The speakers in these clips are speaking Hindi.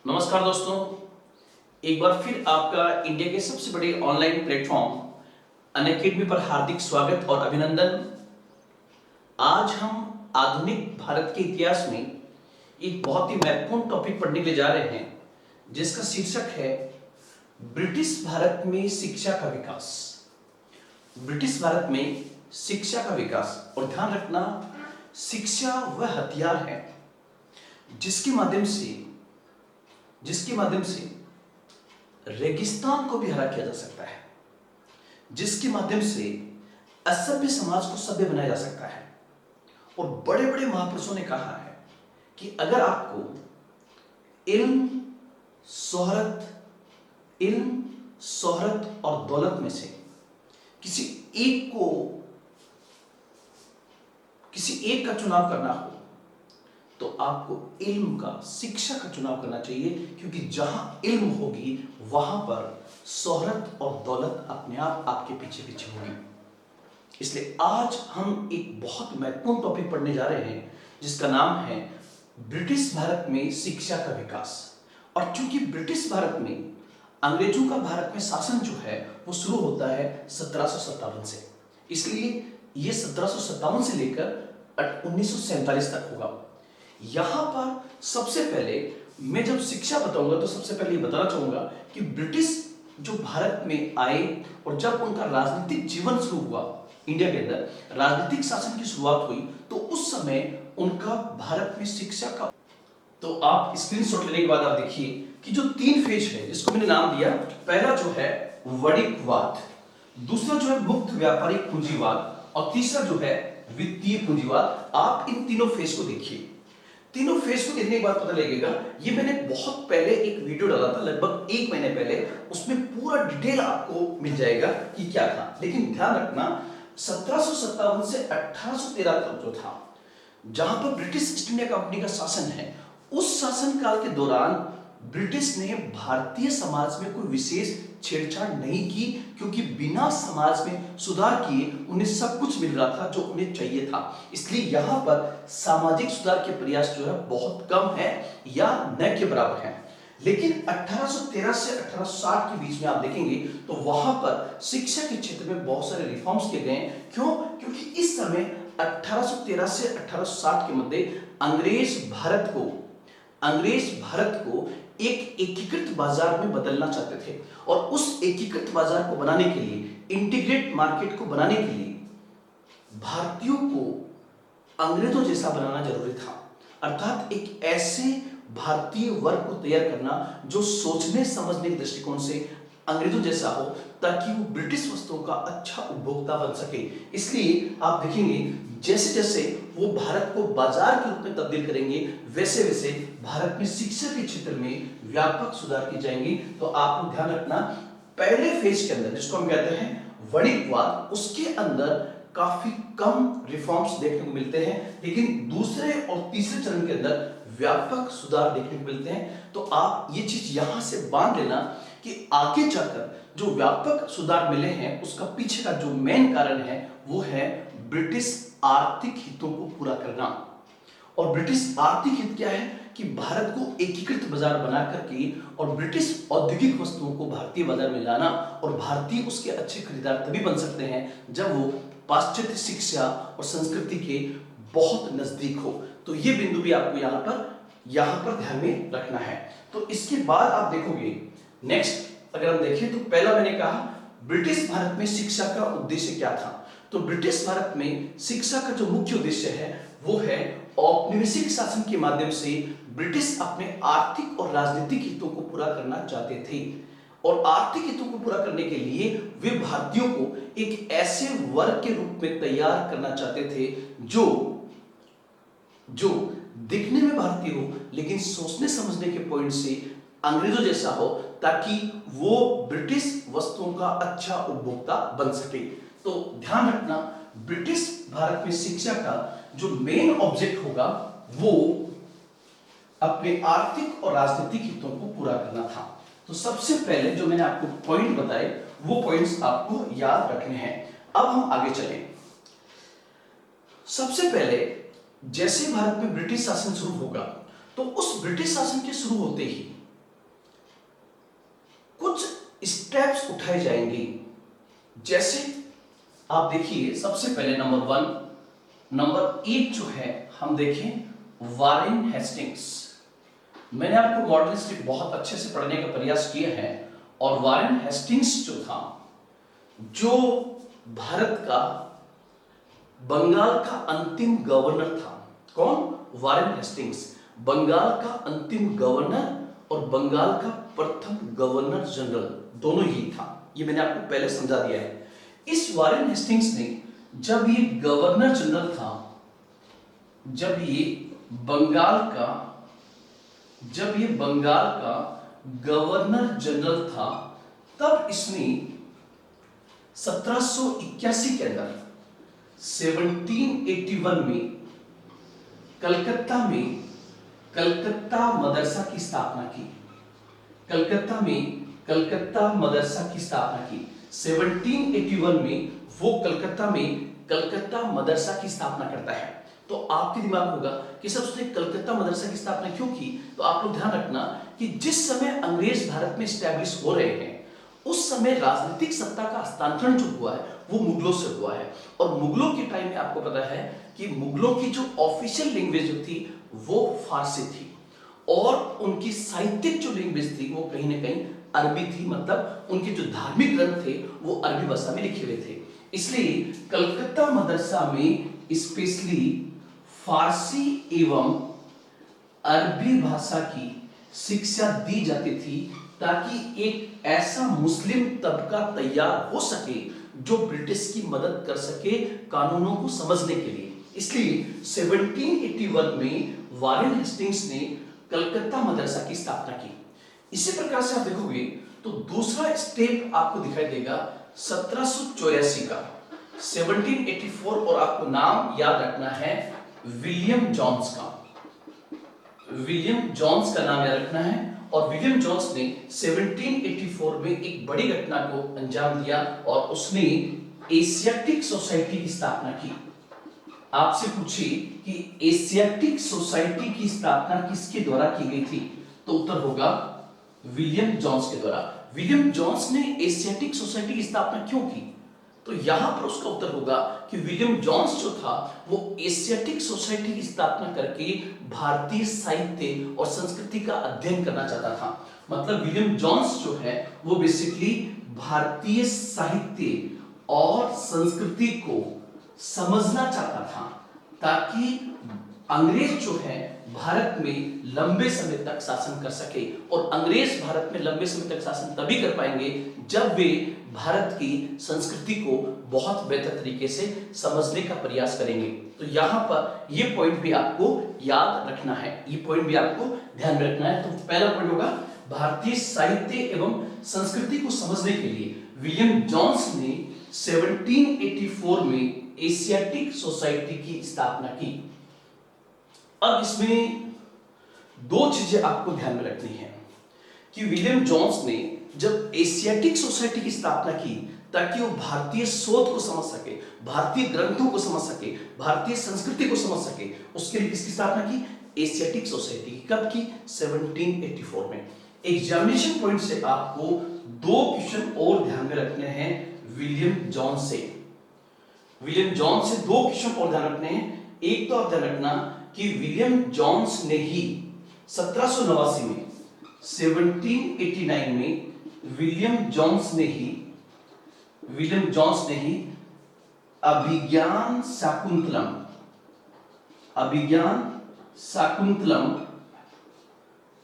नमस्कार दोस्तों, एक बार फिर आपका इंडिया के सबसे बड़े ऑनलाइन प्लेटफॉर्म अनअकैडमी पर हार्दिक स्वागत और अभिनंदन। आज हम आधुनिक भारत के इतिहास में एक बहुत ही महत्वपूर्ण टॉपिक पढ़ने के लिए जा रहे हैं, जिसका शीर्षक है ब्रिटिश भारत में शिक्षा का विकास। ब्रिटिश भारत में शिक्षा का विकास। और ध्यान रखना, शिक्षा वह हथियार है जिसके माध्यम से रेगिस्तान को भी हरा किया जा सकता है, जिसके माध्यम से असभ्य समाज को सभ्य बनाया जा सकता है। और बड़े बड़े महापुरुषों ने कहा है कि अगर आपको इल्म, शोहरत और दौलत में से किसी एक का चुनाव करना हो तो आपको इल्म का, शिक्षा का चुनाव करना चाहिए, क्योंकि जहां इल्म होगी वहां पर शोहरत और दौलत अपने आप आपके पीछे पीछे होगी। इसलिए आज हम एक बहुत महत्वपूर्ण टॉपिक पढ़ने जा रहे हैं जिसका नाम है ब्रिटिश भारत में शिक्षा का विकास। और चूंकि ब्रिटिश भारत में अंग्रेजों का भारत में शासन जो है वो शुरू होता है 1757 से, इसलिए ये 1757 से लेकर 1947 तक होगा। यहां पर सबसे पहले मैं जब शिक्षा बताऊंगा तो सबसे पहले ये बताना चाहूंगा कि ब्रिटिश जो भारत में आए और जब उनका राजनीतिक जीवन शुरू हुआ, इंडिया के अंदर राजनीतिक शासन की शुरुआत हुई, तो उस समय उनका भारत में शिक्षा का, तो आप स्क्रीनशॉट लेने के बाद आप देखिए कि जो 3 फेज है जिसको मैंने नाम दिया, पहला जो है वणिकवाद, दूसरा जो है मुक्त व्यापारिक पूंजीवाद और तीसरा जो है वित्तीय पूंजीवाद। आप इन तीनों फेज को देखिए। तीनों फेज को देखने के बाद पता लगेगा, ये मैंने बहुत पहले एक वीडियो डाला था, लगभग 1 महीने पहले, उसमें पूरा डिटेल आपको मिल जाएगा कि क्या था। लेकिन ध्यान रखना, 1757 से 1813 तक जो था, जहां पर ब्रिटिश ईस्ट इंडिया कंपनी का शासन है, उस शासन काल के दौरान ब्रिटिश ने भारतीय समाज में कोई विशेष छेड़छाड़ नहीं की, क्योंकि बिना समाज में सुधार किए उन्हें सब कुछ मिल रहा था जो उन्हें चाहिए था। इसलिए यहां पर सामाजिक सुधार के प्रयास जो है बहुत कम है या न के बराबर है। लेकिन 1813 से 1860 के बीच में आप देखेंगे तो वहां पर शिक्षा के क्षेत्र में बहुत सारे रिफॉर्म्स किए गए। क्यों? क्योंकि इस समय 1813 से 1860 के मध्य अंग्रेज भारत को एक एकीकृत बाजार में बदलना चाहते थे, और उस एकीकृत बाजार को बनाने के लिए, इंटीग्रेट मार्केट को बनाने के लिए भारतीयों को अंग्रेजों जैसा बनाना जरूरी था। अर्थात एक ऐसे भारतीय वर्ग को तैयार करना जो सोचने समझने के दृष्टिकोण से अंग्रेजों जैसा हो, ताकि वो ब्रिटिश वस्तुओं का अच्छा उपभोक्ता बन सके। इसलिए आप देखेंगे जैसे जैसे वो भारत को बाजार के रूप में तब्दील करेंगे, वैसे वैसे भारत में शिक्षा के क्षेत्र में व्यापक सुधार किए जाएंगे। तो आपको ध्यान रखना, पहले फेज के अंदर जिसको हम कहते हैं वणिकवाद, उसके अंदर काफी कम रिफॉर्म्स देखने को मिलते हैं, लेकिन दूसरे और तीसरे चरण के अंदर व्यापक सुधार देखने को मिलते हैं। तो आप ये चीज यहां से बांध लेना कि आगे जाकर जो व्यापक सुधार मिले हैं उसका पीछे का जो मेन कारण है वो है ब्रिटिश आर्थिक हितों को पूरा करना। और ब्रिटिश आर्थिक हित क्या है कि भारत को एकीकृत बाजार बना करके और ब्रिटिश औद्योगिक वस्तुओं को भारतीय बाजार में लाना, और भारतीय उसके अच्छे खरीदार तभी बन सकते हैं जब वो पाश्चात्य शिक्षा और संस्कृति के बहुत नजदीक हो। तो ये बिंदु भी आपको यहां पर ध्यान में रखना है। तो इसके बाद आप देखोगे नेक्स्ट, अगर हम देखें तो पहला मैंने कहा ब्रिटिश भारत में शिक्षा का उद्देश्य क्या था। तो ब्रिटिश भारत में शिक्षा का जो मुख्य उद्देश्य है वो है औपनिवेशिक शासन के माध्यम से ब्रिटिश अपने आर्थिक और राजनीतिक हितों को पूरा करना चाहते थे। और आर्थिक हितों को पूरा करने के लिए वे भारतीयों को एक ऐसे वर्ग के रूप में तैयार करना चाहते थे जो दिखने में भारतीय हो, लेकिन सोचने समझने के पॉइंट से अंग्रेजों जैसा हो, ताकि वो ब्रिटिश वस्तुओं का अच्छा उपभोक्ता बन सके। तो ध्यान रखना, ब्रिटिश भारत में शिक्षा का जो मेन ऑब्जेक्ट होगा वो अपने आर्थिक और राजनीतिक हितों को पूरा करना था। तो सबसे पहले जो मैंने आपको पॉइंट बताए वो पॉइंट्स आपको याद रखने हैं। अब हम आगे चलें। सबसे पहले जैसे भारत में ब्रिटिश शासन शुरू होगा, तो उस ब्रिटिश शासन के शुरू होते ही स्टेप्स उठाए जाएंगे। जैसे आप देखिए, सबसे पहले नंबर एक जो है, हम देखें वारेन हेस्टिंग्स। मैंने आपको मॉडल हिस्ट्री बहुत अच्छे से पढ़ने का प्रयास किया है, और वारेन हेस्टिंग्स जो था, जो भारत का बंगाल का अंतिम गवर्नर था। कौन? वारेन हेस्टिंग्स, बंगाल का अंतिम गवर्नर और बंगाल का प्रथम गवर्नर जनरल, दोनों ही था। ये मैंने आपको पहले समझा दिया है। इस वारेन हेस्टिंग्स ने, जब ये गवर्नर जनरल था, जब ये बंगाल का गवर्नर जनरल था, तब इसने 1781 के अंदर 1781 में कलकत्ता मदरसा की स्थापना की। कलकत्ता मदरसा की स्थापना की 1781 में। वो कलकत्ता मदरसा की स्थापना करता है। तो आपके दिमाग में होगा कि सर उसने कलकत्ता मदरसा की स्थापना क्यों की? तो आप लोग ध्यान रखना कि जिस समय अंग्रेज भारत में स्टैब्लिश हो रहे हैं, उस समय राजनीतिक सत्ता का हस्तांतरण जो हुआ है वो मुगलों से हुआ है। और मुगलों के टाइम में आपको पता है कि मुगलों की जो ऑफिशियल लैंग्वेज जो थी वो फारसी थी, और उनकी साहित्यिक जो लैंग्वेज थी वो कहीं ना कहीं अरबी थी। मतलब उनके जो धार्मिक ग्रंथ थे वो अरबी भाषा में लिखे हुए थे। इसलिए कलकत्ता मदरसा में स्पेशली फारसी एवं अरबी भाषा की शिक्षा दी जाती थी, ताकि एक ऐसा मुस्लिम तबका तैयार हो सके जो ब्रिटिश की मदद कर सके कानूनों को समझने के लिए। इसलिए 1781 में वारेन हेस्टिंग्स ने कलकत्ता मदरसा की स्थापना की। इसी प्रकार से आप देखोगे तो दूसरा स्टेप आपको दिखाई देगा 1784 का, 1784, और आपको नाम याद रखना है विलियम जोन्स का। विलियम जोन्स का नाम याद रखना है। और विलियम जोन्स ने 1784 में एक बड़ी घटना को अंजाम दिया, और उसने एशियाटिक सोसाइटी की स्थापना की। आपसे पूछे कि एशियाटिक सोसाइटी की स्थापना किसके द्वारा की गई थी, तो उत्तर होगा विलियम जोन्स के द्वारा। विलियम जोन्स ने एशियाटिक सोसाइटी की स्थापना क्यों की? तो यहां पर उसका उत्तर होगा कि विलियम जोन्स जो था वो एशियाटिक सोसाइटी की स्थापना करके भारतीय साहित्य और संस्कृति का अध्ययन करना चाहता था। मतलब विलियम जोन्स जो है वो बेसिकली भारतीय साहित्य और संस्कृति को समझना चाहता था, ताकि अंग्रेज जो है भारत में लंबे समय तक शासन कर सके। और अंग्रेज भारत में लंबे समय तक शासन तभी कर पाएंगे जब वे भारत की संस्कृति को बहुत बेहतर तरीके से समझने का प्रयास करेंगे। तो यहाँ पर ये पॉइंट भी आपको याद रखना है, ये पॉइंट भी आपको ध्यान में रखना है। तो पहला पॉइंट होगा भारतीय साहित्य एवं संस्कृति को समझने के लिए विलियम जोन्स ने 1784 में एशियाटिक सोसाइटी की स्थापना की। अब इसमें दो चीजें आपको ध्यान में रखनी है कि विलियम जोन्स ने जब एशियाटिक सोसाइटी की स्थापना की ताकि वो भारतीय शोध को समझ सके, भारतीय ग्रंथों को समझ सके, भारतीय संस्कृति को समझ सके, उसके लिए किसकी स्थापना की? एशियाटिक सोसाइटी की। कब की? 1784 में। एग्जामिनेशन पॉइंट से आपको दो क्वेश्चन और ध्यान में रखने हैं विलियम जोन्स से। विलियम जोन्स से दो क्वेश्चन और ध्यान रखने हैं। एक तो आप ध्यान रखना कि विलियम जोन्स ने ही 1789 में, 1789 में विलियम जोन्स ने ही अभिज्ञान शाकुंतलम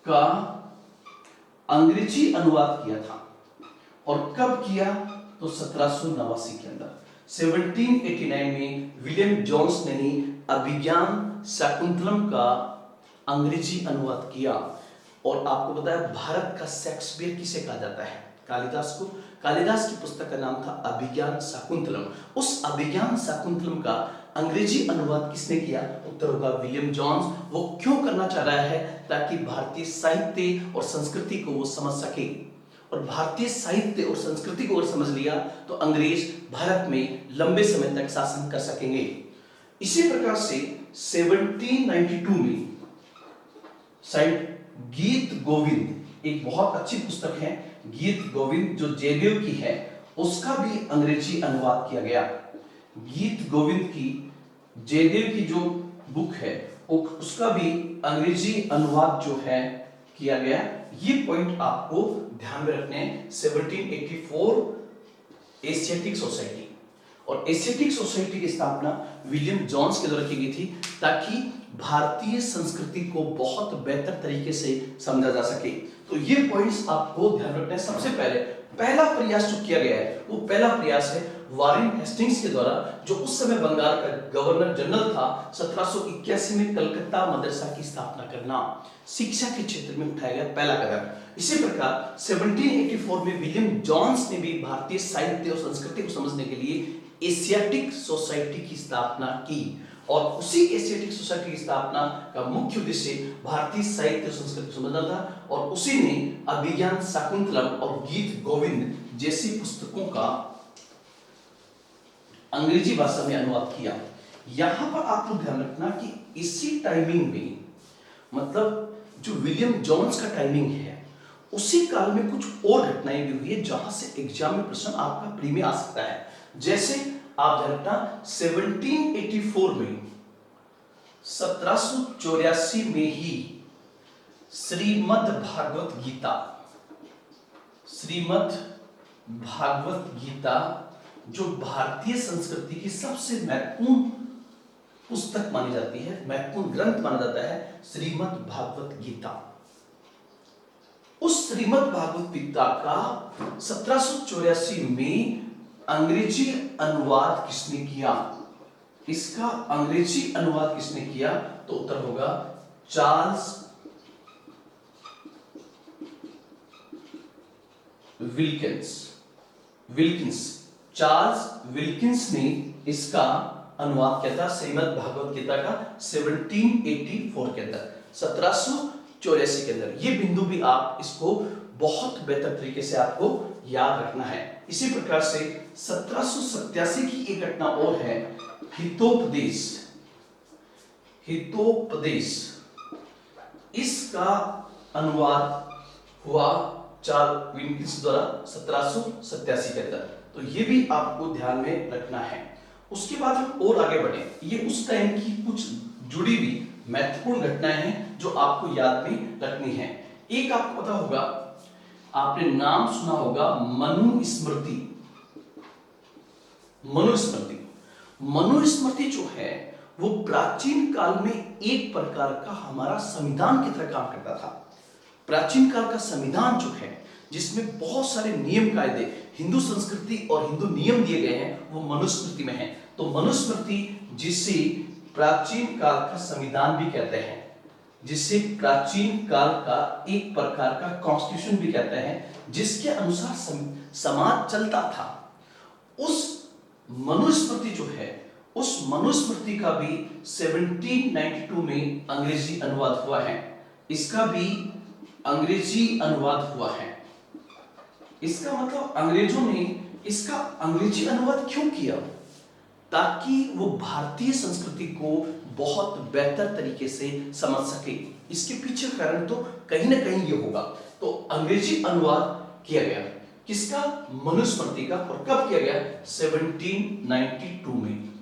का अंग्रेजी अनुवाद किया था। और कब किया? तो 1789 के अंदर। 1789 में विलियम जोन्स ने ही अभिज्ञान शाकुंतलम का अंग्रेजी अनुवाद किया। और आपको पता है भारत का शेक्सपियर किसे कहा जाता है? कालिदास को। कालिदास की पुस्तक का नाम था अभिज्ञान शाकुंतलम। उस अभिज्ञान शाकुंतलम का अंग्रेजी अनुवाद किसने किया? उत्तर होगा विलियम जोन्स। वो क्यों करना चाह रहा है? ताकि भारतीय साहित्य और संस्कृति को वो समझ सके। और भारतीय साहित्य और संस्कृति को अगर समझ लिया तो अंग्रेज भारत में लंबे समय तक शासन कर सकेंगे। इसी प्रकार से 1792 में गीत गोविंद एक बहुत अच्छी पुस्तक है गीत गोविंद, जो जयदेव की है, उसका भी अंग्रेजी अनुवाद किया गया। गीत गोविंद की जयदेव की जो बुक है उसका भी अंग्रेजी अनुवाद जो है किया गया। ये पॉइंट आपको ध्यान में रखने हैं। 1784 एशियाटिक सोसाइटी, और एशियाटिक सोसाइटी की स्थापना विलियम जोन्स के द्वारा की गई थी, ताकि भारतीय संस्कृति को बहुत बेहतर तरीके से समझा जा सके। तो ये पॉइंट्स आपको ध्यान रखना है। सबसे पहले पहला प्रयास जो किया गया है वो पहला प्रयास है वारेन हेस्टिंग्स के द्वारा, जो उस समय बंगाल का गवर्नर जनरल था। 1781 में कलकत्ता मदरसा की स्थापना करना शिक्षा के क्षेत्र में उठाया गया पहला कदम। इसी प्रकार 1784 में विलियम जोन्स ने भी भारतीय साहित्य और संस्कृति को समझने के लिए एशियाटिक सोसाइटी की स्थापना की, और उसी एशियाटिक सोसाइटी की स्थापना का मुख्य उद्देश्य भारतीय साहित्य और संस्कृति को समझना था, और उसी ने अभिज्ञान शाकुंतलम और गीत गोविंद जैसी पुस्तकों का अंग्रेजी भाषा में अनुवाद किया। यहां पर आपको ध्यान रखना कि इसी टाइमिंग में, मतलब जो विलियम जोन्स का टाइमिंग है, उसी काल में कुछ और घटनाएं भी हुई है जहां से एग्जाम में प्रश्न आपका प्री में आ सकता है। जैसे आप ध्यान रखना 1784 में 1784 में ही श्रीमद् भागवत गीता जो भारतीय संस्कृति की सबसे महत्वपूर्ण पुस्तक मानी जाती है, महत्वपूर्ण ग्रंथ माना जाता है, श्रीमद् भागवत गीता। उस श्रीमद् भागवत गीता का 1784 में अंग्रेजी अनुवाद किसने किया? इसका अंग्रेजी अनुवाद किसने किया? तो उत्तर होगा चार्ल्स विल्किंस। चार्ल्स विल्किंस ने इसका अनुवाद किया था श्रीमद् भागवत गीता का 1784 के अंदर, 1784 के अंदर। ये बिंदु भी आप इसको बहुत बेहतर तरीके से आपको याद रखना है। इसी प्रकार से 1787 की एक घटना और है, हितोपदेश। इसका अनुवाद हुआ चार्ल्स विल्किंस द्वारा 1787 के अंदर। तो ये भी आपको ध्यान में रखना है। उसके बाद हम और आगे बढ़े, ये उस टाइम की कुछ जुड़ी हुई महत्वपूर्ण घटनाएं हैं जो आपको याद में रखनी है। एक आपको पता होगा, आपने नाम सुना होगा मनुस्मृति। मनुस्मृति जो है वो प्राचीन काल में एक प्रकार का हमारा संविधान की तरह काम करता था। प्राचीन काल का संविधान जो है, जिसमें बहुत सारे नियम कायदे, हिंदू संस्कृति और हिंदू नियम दिए गए हैं, वो मनुस्मृति में है। तो मनुस्मृति जिसे प्राचीन काल का संविधान भी कहते हैं, जिसे प्राचीन काल का एक प्रकार का कॉन्स्टिट्यूशन भी कहते हैं, जिसके अनुसार समाज चलता था, उस मनुस्मृति जो है, उस मनुस्मृति का भी 1792 में अंग्रेजी अनुवाद हुआ है। इसका भी अंग्रेजी अनुवाद हुआ है। इसका मतलब अंग्रेजों ने इसका अंग्रेजी अनुवाद क्यों किया? ताकि वो भारतीय संस्कृति को बहुत बेहतर तरीके से समझ सके। इसके पीछे कारण तो कहीं ना कहीं ये होगा। तो अंग्रेजी अनुवाद किया गया किसका? मनुस्मृति का। और कब किया गया? 1792 में।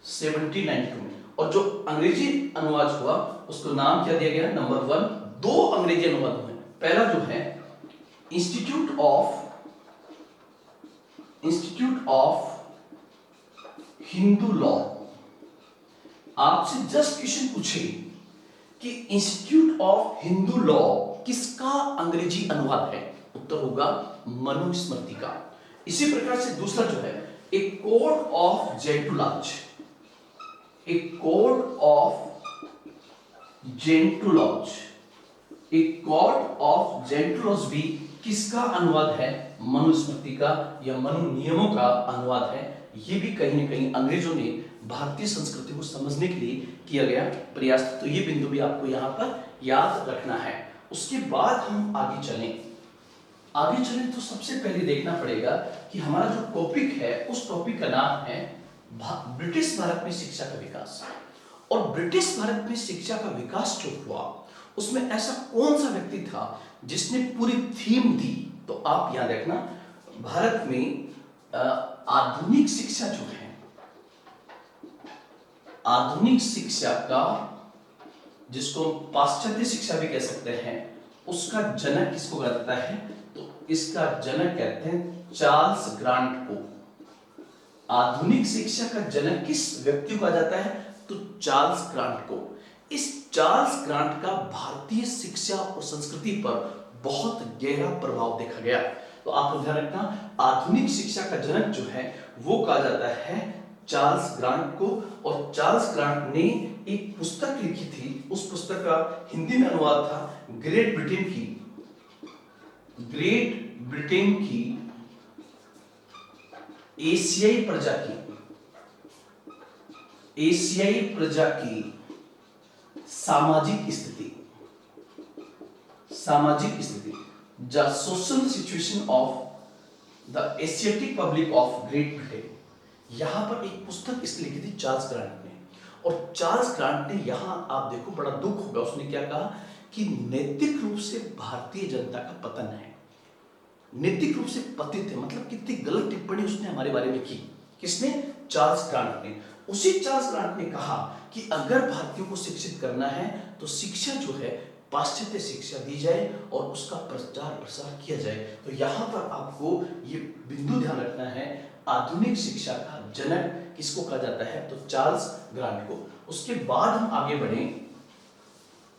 1792 में। और जो अंग्रेजी अनुवाद हुआ उसको नाम क्या दिया गया? नंबर 1। दो अंग्रेजी अनुवाद हुए। पहला जो है इंस्टीट्यूट ऑफ हिंदू लॉ। आपसे जस्ट क्वेश्चन पूछे कि इंस्टीट्यूट ऑफ हिंदू लॉ किसका अंग्रेजी अनुवाद है? उत्तर होगा मनुस्मृति का। इसी प्रकार से दूसरा जो है a code of Gentoo laws. A code of Gentoo laws. A code of Gentoo laws भी किसका अनुवाद है? मनुस्मृति का या मनु नियमों का अनुवाद है। ये भी कहीं न कहीं अंग्रेजों ने भारतीय संस्कृति को समझने के लिए किया गया प्रयास। तो ये बिंदु भी आपको यहाँ पर याद रखना है। उसके बाद हम आगे चलें तो सबसे पहले देखना पड़ेगा कि हमारा जो टॉपिक है उस टॉपिक का नाम है ब्रिटिश भारत में शिक्षा का विकास। और ब्रिटिश भारत में शिक्षा का विकास जो हुआ उसमें ऐसा कौन सा व्यक्ति था जिसने पूरी थीम दी। तो आप यहां देखना, भारत में आधुनिक शिक्षा जो है, आधुनिक शिक्षा का, जिसको पाश्चात्य शिक्षा भी कह सकते हैं, उसका जनक किसको कहा जाता है? तो इसका जनक कहते हैं चार्ल्स ग्रांट को। आधुनिक शिक्षा का जनक किस व्यक्ति को कहा जाता है? तो चार्ल्स ग्रांट को। इस चार्ल्स ग्रांट का भारतीय शिक्षा और संस्कृति पर बहुत गहरा प्रभाव देखा गया। तो आपको ध्यान रखना, आधुनिक शिक्षा का जनक जो है वो कहा जाता है चार्ल्स ग्रांट को। और चार्ल्स ग्रांट ने एक पुस्तक लिखी थी, उस पुस्तक का हिंदी में अनुवाद था ग्रेट ब्रिटेन की एशियाई प्रजा की सामाजिक स्थिति, the social situation of the Asiatic public of great Britain. यहां पर एक पुस्तक इसलिए लिखी थी चार्ल्स ग्रांट ने। और चार्ल्स ग्रांट ने, यहां आप देखो बड़ा दुख होगा, उसने क्या कहा कि नैतिक रूप से भारतीय जनता का पतन है, नैतिक रूप से पतित है। मतलब कितनी गलत टिप्पणी उसने हमारे बारे में की। किसने? चार्ल्स ग्रांट ने। उसी चार्ल्स ग्रांट ने कहा कि अगर भारतीयों को शिक्षित करना है तो शिक्षा जो है पाश्चात्य शिक्षा दी जाए और उसका प्रचार प्रसार किया जाए। तो यहां पर आपको ये बिंदु ध्यान रखना है, आधुनिक शिक्षा का जनक किसको कहा जाता है? तो चार्ल्स ग्रांट को। उसके बाद हम आगे बढ़े,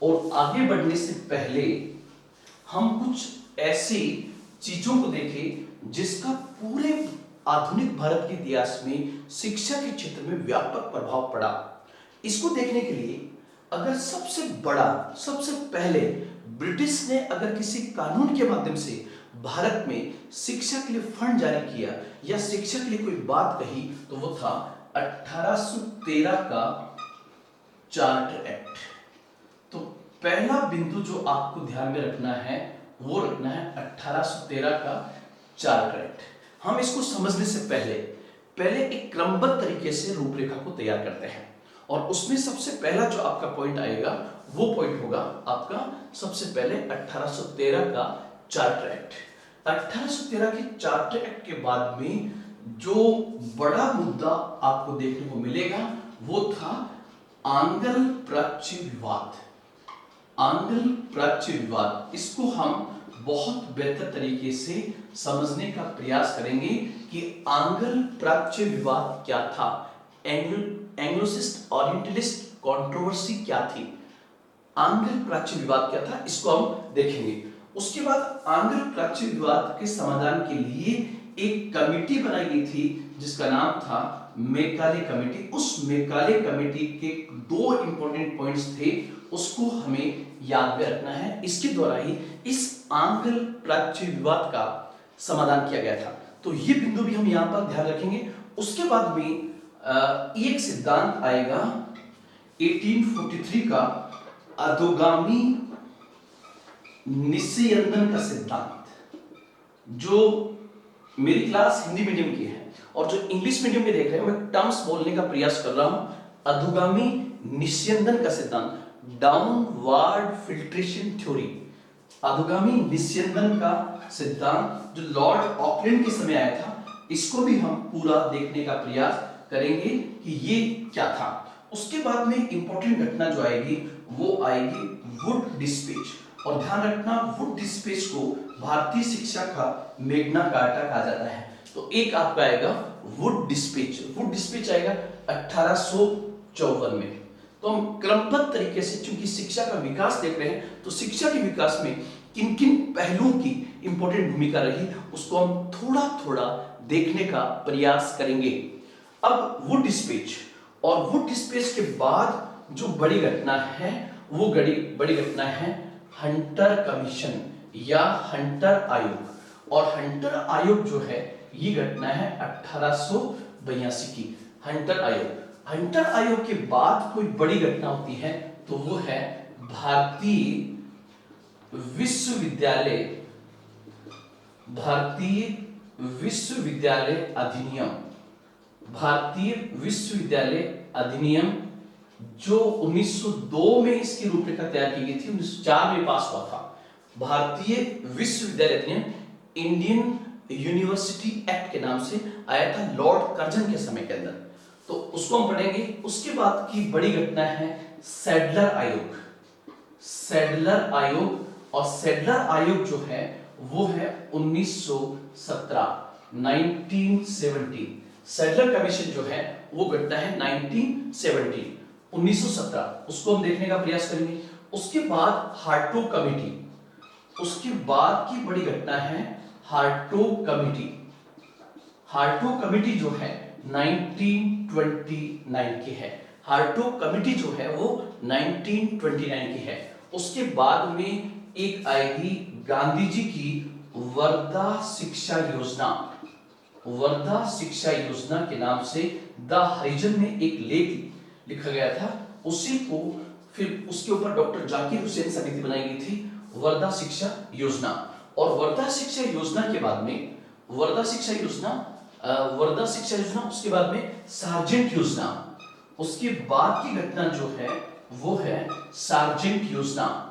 और आगे बढ़ने से पहले हम कुछ ऐसी चीजों को देखें जिसका पूरे आधुनिक भारत के इतिहास में शिक्षा के क्षेत्र में व्यापक प्रभाव पड़ा। इसको देखने के लिए अगर सबसे पहले ब्रिटिश ने अगर किसी कानून के माध्यम से भारत में शिक्षा के लिए फंड जारी किया या शिक्षा के लिए कोई बात कही, तो वो था 1813 का चार्टर एक्ट। तो पहला बिंदु जो आपको ध्यान में रखना है वो रखना है 1813 का चार्टर एक्ट। हम इसको समझने से पहले एक क्रमबद्ध तरीके से रूपरेखा को तैयार करते हैं, और उसमें सबसे पहला जो आपका पॉइंट आएगा वो पॉइंट होगा आपका सबसे पहले 1813 का चार्टर एक्ट। 1813 के चार्टर एक्ट के बाद में जो बड़ा मुद्दा आपको देखने को मिलेगा वो था आंग्ल प्राच्य विवाद। इसको हम बहुत बेहतर तरीके से समझने का प्रयास करेंगे कि आंग्ल प्राच्य विवाद क्या था, एंग्लोसिस्ट ओरिएंटलिस्ट कंट्रोवर्सी क्या थी, आंग्ल प्राच्य विवाद क्या था, इसको हम देखेंगे। उसके बाद आंग्ल प्राच्य विवाद के समाधान के लिए एक कमेटी बनाई गई थी जिसका नाम था मैकाले कमेटी। उस मैकाले कमेटी के दो इंपॉर्टेंट पॉइंट्स थे, उसको हमें याद में रखना है। इसके द्वारा ही इस आंग्ल प्राच्य विवाद का समाधान किया गया था। तो ये बिंदु भी हम यहां पर ध्यान रखेंगे। उसके बाद में एक सिद्धांत आएगा 1843 का अधोगामी निस्यंदन का सिद्धांत, जो मेरी क्लास हिंदी मीडियम की है और जो इंग्लिश मीडियम में देख रहे हैं, मैं टर्म्स बोलने का प्रयास कर रहा हूं। अधोगामी निस्यंदन का सिद्धांत, डाउनवर्ड फिल्ट्रेशन थ्योरी, अधोगामी निस्यंदन का सिद्धांत जो लॉर्ड ऑकलैंड के समय आया था, इसको भी हम पूरा देखने का प्रयास करेंगे कि ये क्या था। उसके बाद में इंपॉर्टेंट घटना जो आएगी वो आएगी वुड डिस्पैच। और ध्यान रखना, वुड डिस्पैच को भारतीय शिक्षा का मैग्ना कार्टा कहा जाता है। तो एक आपका आएगा वुड डिस्पैच आएगा 1854 में। तो हम क्रमबद्ध तरीके से, चूंकि शिक्षा का विकास देख रहे हैं, तो शिक्षा के विकास में किन किन पहलुओं की इंपॉर्टेंट भूमिका रही उसको हम थोड़ा थोड़ा देखने का प्रयास करेंगे। अब वुड डिस्पैच के बाद जो बड़ी घटना है वो बड़ी घटना है हंटर कमीशन या हंटर आयोग। और हंटर आयोग जो है ये घटना है 1882 की। हंटर आयोग के बाद कोई बड़ी घटना होती है तो वो है भारतीय विश्वविद्यालय अधिनियम जो 1902 में इसकी रूपरेखा तैयार की गई थी, 1904 में पास हुआ था। भारतीय विश्वविद्यालय अधिनियम, इंडियन यूनिवर्सिटी एक्ट के नाम से आया था लॉर्ड कर्जन के समय के अंदर। तो उसको हम पढ़ेंगे। उसके बाद की बड़ी घटना है सैडलर आयोग। सैडलर आयोग, और सैडलर आयोग जो है वो है 1917, 1917। सैडलर कमीशन जो है वो घटना है 1917, 1917। उसको हम देखने का प्रयास करेंगे। उसके बाद हार्टोग कमेटी, उसके बाद की बड़ी घटना है हार्टोग कमेटी। हार्टोग कमेटी जो है 1929 की है। हार्टोग कमेटी जो है वो 1929 की है। उसके बाद में एक आएगी गांधी जी की वर्धा शिक्षा योजना। वर्धा शिक्षा योजना के नाम से द हरिजन में एक लेख लिखा गया था, उसी को फिर उसके ऊपर डॉक्टर जाकिर हुसैन समिति बनाई गई थी, वर्धा शिक्षा योजना। और वर्धा शिक्षा योजना के बाद में वर्धा शिक्षा योजना, उसके बाद में सार्जेंट योजना। उसके बाद की घटना जो है वो है सार्जेंट योजना।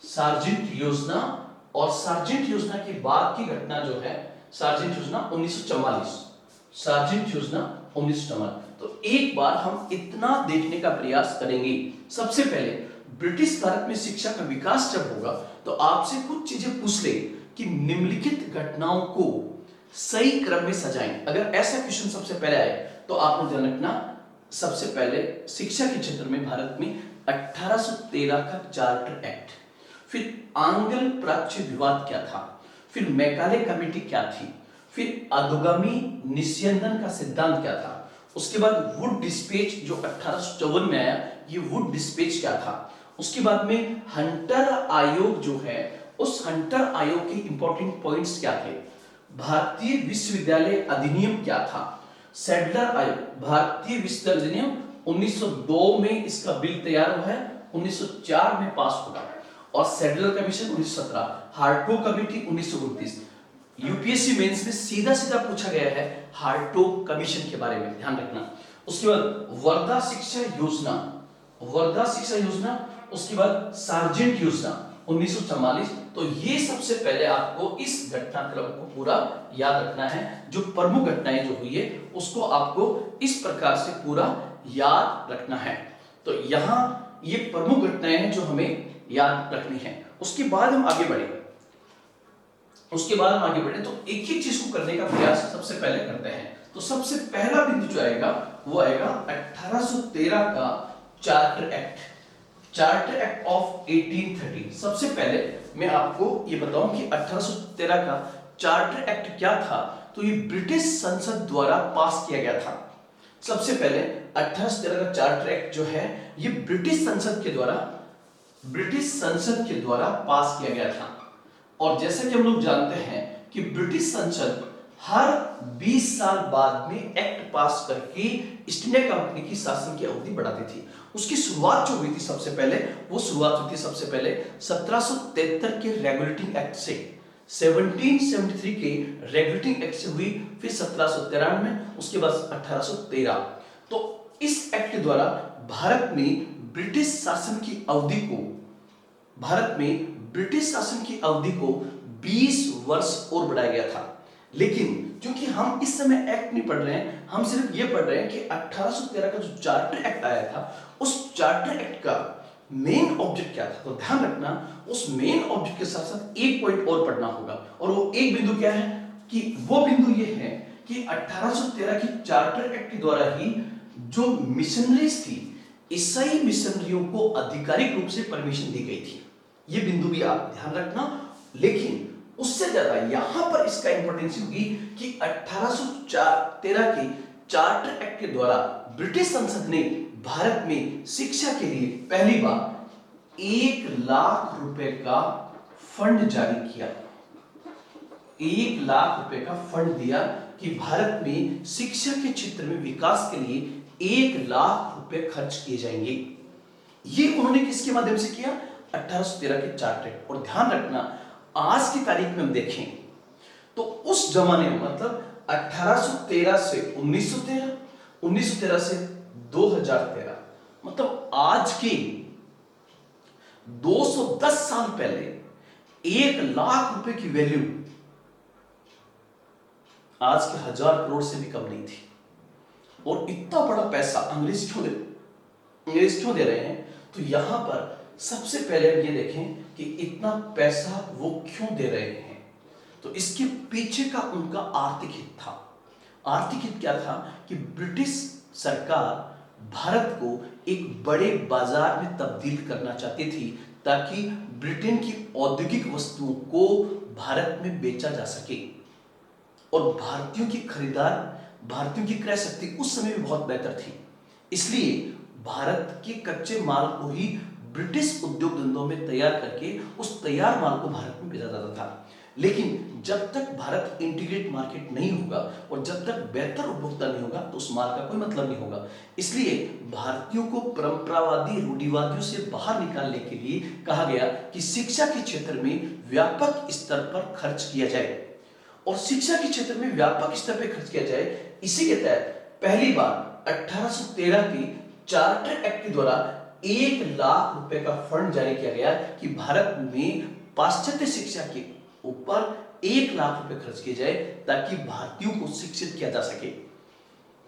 सार्जेंट योजना, और सार्जेंट योजना के बाद की घटना जो है सार्जेंट योजना 1944। सार्जेंट योजना 1944। तो एक बार हम इतना देखने का प्रयास करेंगे। सबसे पहले ब्रिटिश भारत में शिक्षा का विकास जब होगा तो आपसे कुछ चीजें पूछ ले कि निम्नलिखित घटनाओं को सही क्रम में सजाएं। अगर ऐसा क्वेश्चन सबसे पहले आए तो आपको ध्यान रखना, सबसे पहले शिक्षा के क्षेत्र में भारत में 1813 का चार्टर एक्ट, फिर आंग्ल प्राच्य विवाद क्या था, फिर मैकाले कमेटी क्या थी, फिर अधोगामी निस्यंदन का सिद्धांत क्या था, उसके बाद वुड डिस्पेच जो 1854 में आया, ये वुड डिस्पेच क्या था, उसके बाद में हंटर आयोग जो है, उस हंटर आयोग के इंपॉर्टेंट पॉइंट्स क्या थे, भारतीय विश्वविद्यालय अधिनियम क्या था, सैडलर आयोग, भारतीय विश्वविद्यालय अधिनियम 1902 में इसका बिल तैयार हुआ है, 1904 में पास होगा, और Sadler commission 1917, Hartog committee 1929। UPSC mains में सीधा सीधा पूछा गया है हार्टोग कमीशन के बारे में, ध्यान रखना। उसके बाद वर्धा शिक्षा योजना, वर्धा शिक्षा योजना, उसके बाद सार्जेंट योजना 1944। तो ये सबसे पहले आपको इस घटनाक्रम को पूरा याद रखना है। जो प्रमुख घटनाएं जो हुई है उसको आपको इस प्रकार से पूरा याद रखना है। तो यहां ये प्रमुख घटनाएं हैं जो हमें याद रखनी है। उसके बाद हम आगे बढ़े, तो एक एक चीज को करने का प्रयास सबसे पहले करते हैं। तो सबसे पहला बिंदु जो आएगा वो आएगा 1813 का charter act, charter act of 1830। सबसे पहले मैं आपको ये बताऊं कि 1813 का चार्टर एक्ट क्या था। तो ये ब्रिटिश संसद द्वारा पास किया गया था। सबसे पहले 1813 का चार्टर एक्ट जो है ये ब्रिटिश संसद के द्वारा पास किया गया था। और जैसे कि हम लोग जानते हैं कि ब्रिटिश संसद हर 20 साल बाद में एक्ट पास करके ईस्ट इंडिया कंपनी की शासन की अवधि बढ़ाती थी। उसकी शुरुआत जो हुई थी सबसे पहले, वो शुरुआत हुई थी सबसे पहले 1773 के रेगुलेटिंग एक्ट से, 1773 के रेगुलेटिंग एक्ट से हुई, फिर 1793 में, उसके बाद 1813। तो इस एक्ट के द्वारा भारत में ब्रिटिश शासन की अवधि को 20 वर्ष और बढ़ाया गया था। लेकिन क्योंकि हम इस समय एक्ट नहीं पढ़ रहे हैं, हम सिर्फ ये पढ़ रहे हैं कि 1813 का जो चार्टर एक्ट आया था, उस चार्टर एक्ट का मेन ऑब्जेक्ट क्या था। तो ध्यान रखना, उस मेन ऑब्जेक्ट के साथ साथ एक पॉइंट और पढ़ना होगा, और वो एक बिंदु क्या है कि वो बिंदु ये है कि 1813 की चार्टर एक्ट के द्वारा ही जो मिशनरीज थी, ईसाई मिशनरियों को आधिकारिक रूप से परमिशन दी गई थी। ये बिंदु भी आप ध्यान रखना। लेकिन उससे ज्यादा यहां पर इसका इंपॉर्टेंस होगी कि 1813 के चार्टर एक्ट के द्वारा ब्रिटिश संसद ने भारत में शिक्षा के लिए पहली बार 1 लाख रुपए का फंड जारी किया। 1 लाख रुपए का फंड दिया कि भारत में शिक्षा के क्षेत्र में विकास के लिए 1 लाख रुपए खर्च किए जाएंगे। ये उन्होंने किसके माध्यम से किया? 1813 के चार्टर। और ध्यान रखना, आज की तारीख में हम देखें तो उस जमाने में, मतलब 1813 से 1913, 1913 से 2013, मतलब आज के 210 साल पहले 1 लाख रुपए की वैल्यू आज के 1000 करोड़ से भी कम नहीं थी। और इतना बड़ा पैसा अंग्रेज क्यों दे रहे हैं? तो यहां पर सबसे पहले हम ये देखें कि इतना पैसा वो क्यों दे रहे हैं। तो इसके पीछे का उनका आर्थिक हित था। आर्थिक हित क्या था कि ब्रिटिश सरकार भारत को एक बड़े बाजार में तब्दील करना चाहती थी ताकि ब्रिटेन की औद्योगिक वस्तुओं को भारत में बेचा जा सके। और भारतीयों की क्रय शक्ति उस समय भी बहुत बेहतर थी, इसलिए भारत के कच्चे माल को ही ब्रिटिश उद्योग धंधों में तैयार करके उस तैयार माल को भारत में भेजा जाता था। लेकिन जब तक भारत इंटीग्रेट मार्केट नहीं होगा और जब तक बेहतर उपभोक्ता नहीं होगा तो उस माल का कोई मतलब नहीं होगा। इसलिए भारतीयों को परंपरावादी रूढ़िवादियों से बाहर निकालने के लिए कहा गया कि शिक्षा के क्षेत्र में व्यापक स्तर पर खर्च किया जाए। और शिक्षा के क्षेत्र में व्यापक स्तर पर खर्च किया जाए, इसी के तहत पहली बार 1813 के चार्टर एक्ट के द्वारा 1 लाख रुपए का फंड जारी किया गया कि भारत में पाश्चात्य शिक्षा के ऊपर 1 लाख रुपए खर्च किए जाए ताकि भारतीयों को शिक्षित किया जा सके।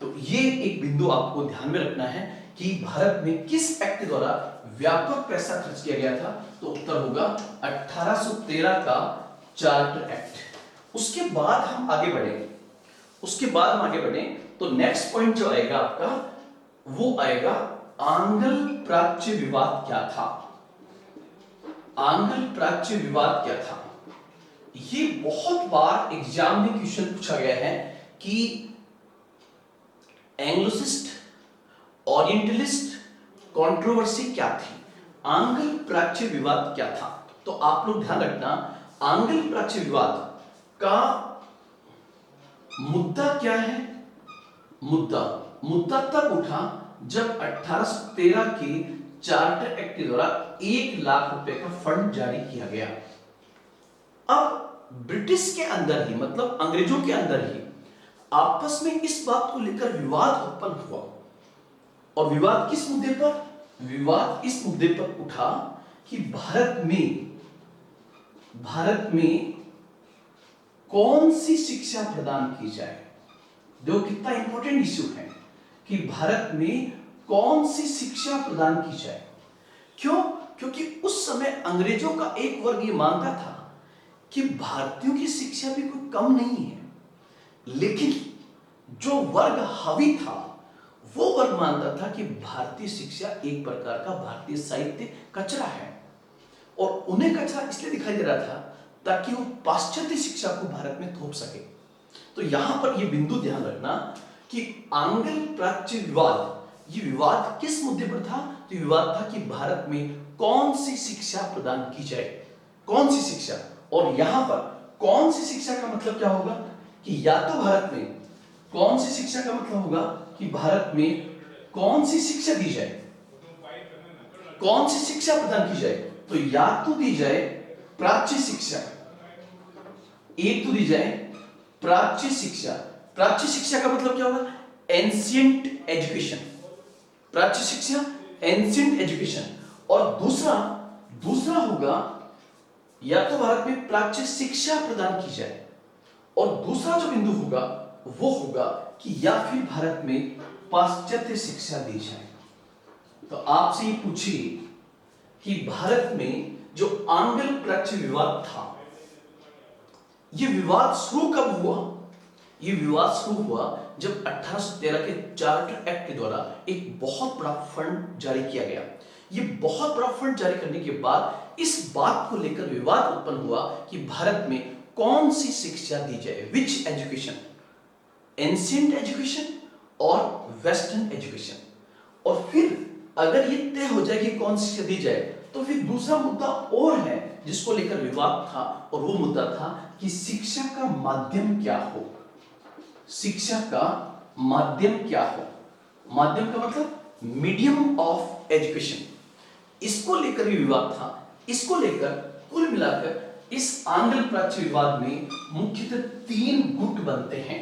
तो ये एक बिंदु आपको ध्यान में रखना है कि भारत में किस एक्ट के द्वारा व्यापक पैसा खर्च किया गया था। तो उत्तर होगा 1813 का चार्टर एक्ट। उसके बाद हम आगे बढ़े तो नेक्स्ट पॉइंट जो आएगा आपका वो आएगा आंग्ल प्राच्य विवाद क्या था। आंग्ल प्राच्य विवाद क्या था? ये बहुत बार एग्जाम में क्वेश्चन पूछा गया है कि एंग्लोसिस्ट ओरिएंटलिस्ट कंट्रोवर्सी क्या थी, आंग्ल प्राच्य विवाद क्या था। तो आप लोग ध्यान रखना, आंग्ल प्राच्य विवाद का मुद्दा क्या है। मुद्दा तब उठा जब 1813 के चार्टर एक्ट के द्वारा 1 लाख रुपए का फंड जारी किया गया। अब ब्रिटिश के अंदर ही, मतलब अंग्रेजों के अंदर ही आपस में इस बात को लेकर विवाद उत्पन्न हुआ। और विवाद किस मुद्दे पर? विवाद इस मुद्दे पर उठा कि भारत में कौन सी शिक्षा प्रदान की जाए। जो कितना इंपॉर्टेंट इश्यू है कि भारत में कौन सी शिक्षा प्रदान की जाए। क्यों? क्योंकि उस समय अंग्रेजों का एक वर्ग ये मानता था कि भारतीयों की शिक्षा भी कोई कम नहीं है, लेकिन जो वर्ग हावी था वो वर्ग मानता था कि भारतीय शिक्षा एक प्रकार का भारतीय साहित्य कचरा है। और उन्हें कचरा इसलिए दिखाई दे रहा था ताकि वो पाश्चात्य शिक्षा को भारत में थोप सके। तो यहां पर ये बिंदु ध्यान रखना कि आंग्ल प्राच्य विवाद, ये विवाद किस मुद्दे पर था? तो विवाद था कि भारत में कौन सी शिक्षा प्रदान की जाए, कौन सी शिक्षा। और यहां पर कौन सी शिक्षा का मतलब क्या होगा कि या तो भारत में कौन सी शिक्षा का मतलब होगा कि भारत में कौन सी शिक्षा दी जाए, कौन सी शिक्षा प्रदान की जाए। तो या तो दी जाए प्राच्य शिक्षा, एक तो दी जाए प्राच्य शिक्षा। प्राच्य शिक्षा का मतलब क्या होगा? एंशिएंट एजुकेशन, प्राच्य शिक्षा एंशिएंट एजुकेशन। और दूसरा होगा या तो भारत में प्राच्य शिक्षा प्रदान की जाए, और दूसरा जो बिंदु होगा वो होगा कि या फिर भारत में पाश्चात्य शिक्षा दी जाए। तो आपसे ये पूछिए कि भारत में जो आंग्ल प्राच्य विवाद था, ये विवाद शुरू कब हुआ? ये विवाद शुरू हुआ जब 1813 के चार्टर एक्ट के द्वारा एक बहुत बड़ा फंड जारी किया गया। ये बहुत बड़ा फंड जारी करने के बाद इस बात को लेकर विवाद उत्पन्न हुआ कि भारत में कौन सी शिक्षा दी जाए, विच एजुकेशन, एंशिएंट एजुकेशन और वेस्टर्न एजुकेशन। और फिर अगर ये तय हो जाए कि कौन सी शिक्षा दी जाए तो फिर दूसरा मुद्दा और है जिसको लेकर विवाद था, और वो मुद्दा था कि शिक्षा का माध्यम क्या हो। शिक्षा का माध्यम क्या हो? माध्यम का मतलब मीडियम ऑफ एजुकेशन। इसको लेकर भी विवाद था। इसको लेकर कुल मिलाकर इस आंग्ल प्राच्य विवाद में मुख्यतः 3 गुट बनते हैं।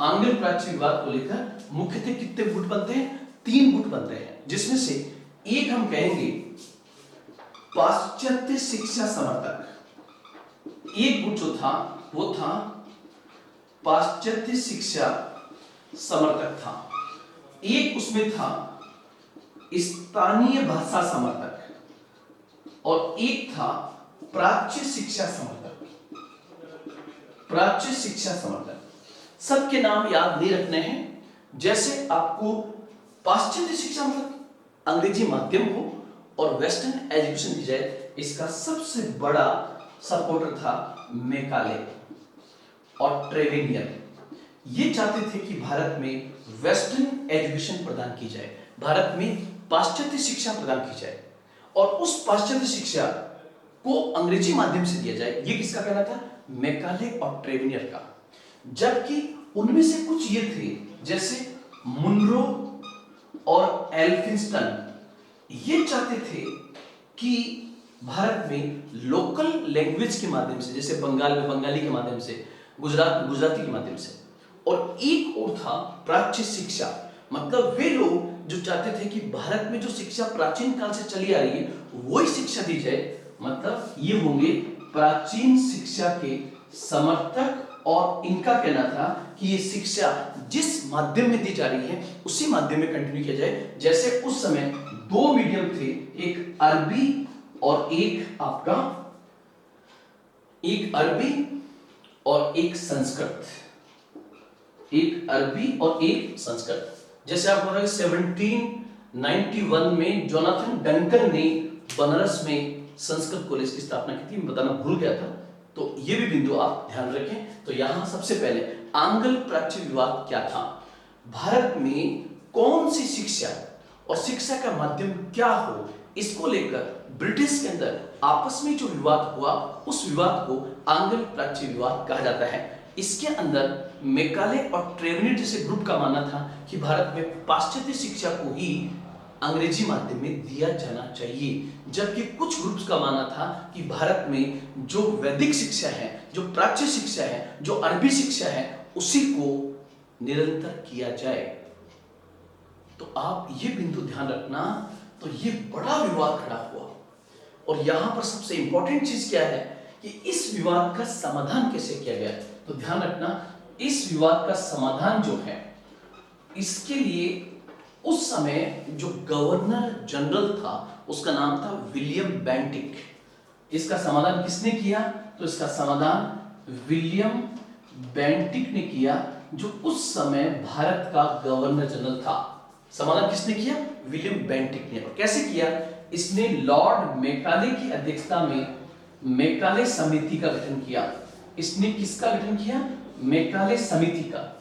आंग्ल प्राच्य विवाद को लेकर मुख्यतः कितने गुट बनते हैं? 3 गुट बनते हैं, जिसमें से एक हम कहेंगे पाश्चात्य शिक्षा समर्थक। एक गुट जो था वो था पाश्चात्य शिक्षा समर्थक था, एक उसमें था स्थानीय भाषा समर्थक और एक था प्राच्य शिक्षा समर्थक। प्राच्य शिक्षा समर्थक, सबके नाम याद नहीं रखने हैं। जैसे आपको पाश्चात्य शिक्षा मतलब अंग्रेजी माध्यम हो और वेस्टर्न एजुकेशन दी जाए, इसका सबसे बड़ा सपोर्टर था मैकाले और ट्रेवेनियर। ये चाहते थे कि भारत में वेस्टर्न एजुकेशन प्रदान की जाए, भारत में पाश्चात्य शिक्षा प्रदान की जाए और उस पाश्चात्य शिक्षा को अंग्रेजी माध्यम से दिया जाए। ये किसका कहना था? मैकाले और ट्रेवेनियर का। जबकि उनमें से कुछ ये थे जैसे मुनरो और एल्फिंस्टन, ये चाहते थे कि भारत में लोकल लैंग्वेज के माध्यम से, जैसे बंगाल में बंगाली के माध्यम से, गुजरात में गुजराती के माध्यम से, और एक और था प्राच्य शिक्षा, मतलब वे लोग जो चाहते थे कि भारत में जो शिक्षा प्राचीन काल से चली आ रही है वही शिक्षा दी जाए, मतलब ये होंगे प्राचीन शिक्षा के समर्थक। और इनका कहना था कि ये शिक्षा जिस माध्यम में दी जा रही है उसी माध्यम में कंटिन्यू किया जाए। जैसे उस समय दो मीडियम थे, एक अरबी और एक आपका, एक अरबी और एक संस्कृत, एक अरबी और एक संस्कृत। जैसे आप 1791 में जोनाथन डंकन ने बनारस में संस्कृत कॉलेज की स्थापना की थी, मैं बताना भूल गया था, तो ये भी बिंदु आप ध्यान रखें। तो यहां सबसे पहले आंग्ल प्राच्य विवाद क्या था, भारत में कौन सी शिक्षा और शिक्षा का माध्यम क्या हो, इसको लेकर ब्रिटिश के अंदर आपस में जो विवाद हुआ उस विवाद को आंग्ल प्राच्य विवाद कहा जाता है। इसके अंदर मैकाले और ट्रेवेनियर जैसे ग्रुप का मानना था कि भारत में पाश्चात्य शिक्षा को ही अंग्रेजी माध्यम में दिया जाना चाहिए, जबकि कुछ ग्रुप्स का मानना था कि भारत में जो वैदिक शिक्षा है, जो प्राच्य शिक्षा है, जो अरबी शिक्षा है, उसी को निरंतर किया जाए। तो आप ये बिंदु ध्यान रखना। तो ये बड़ा विवाद खड़ा हुआ और यहां पर सबसे इंपॉर्टेंट चीज क्या है कि इस विवाद का समाधान कैसे किया गया। तो ध्यान रखना, इस विवाद का समाधान जो है, इसके लिए उस समय जो गवर्नर जनरल था उसका नाम था विलियम बेंटिक। इसका समाधान किसने किया? तो इसका समाधान विलियम बेंटिक ने किया, जो उस समय भारत का गवर्नर जनरल था। समाधान किसने किया? विलियम बेंटिक ने। और कैसे किया? इसने लॉर्ड मैकाले की अध्यक्षता में मैकाले समिति का गठन किया। इसने किसका गठन किया? मैकाले समिति का,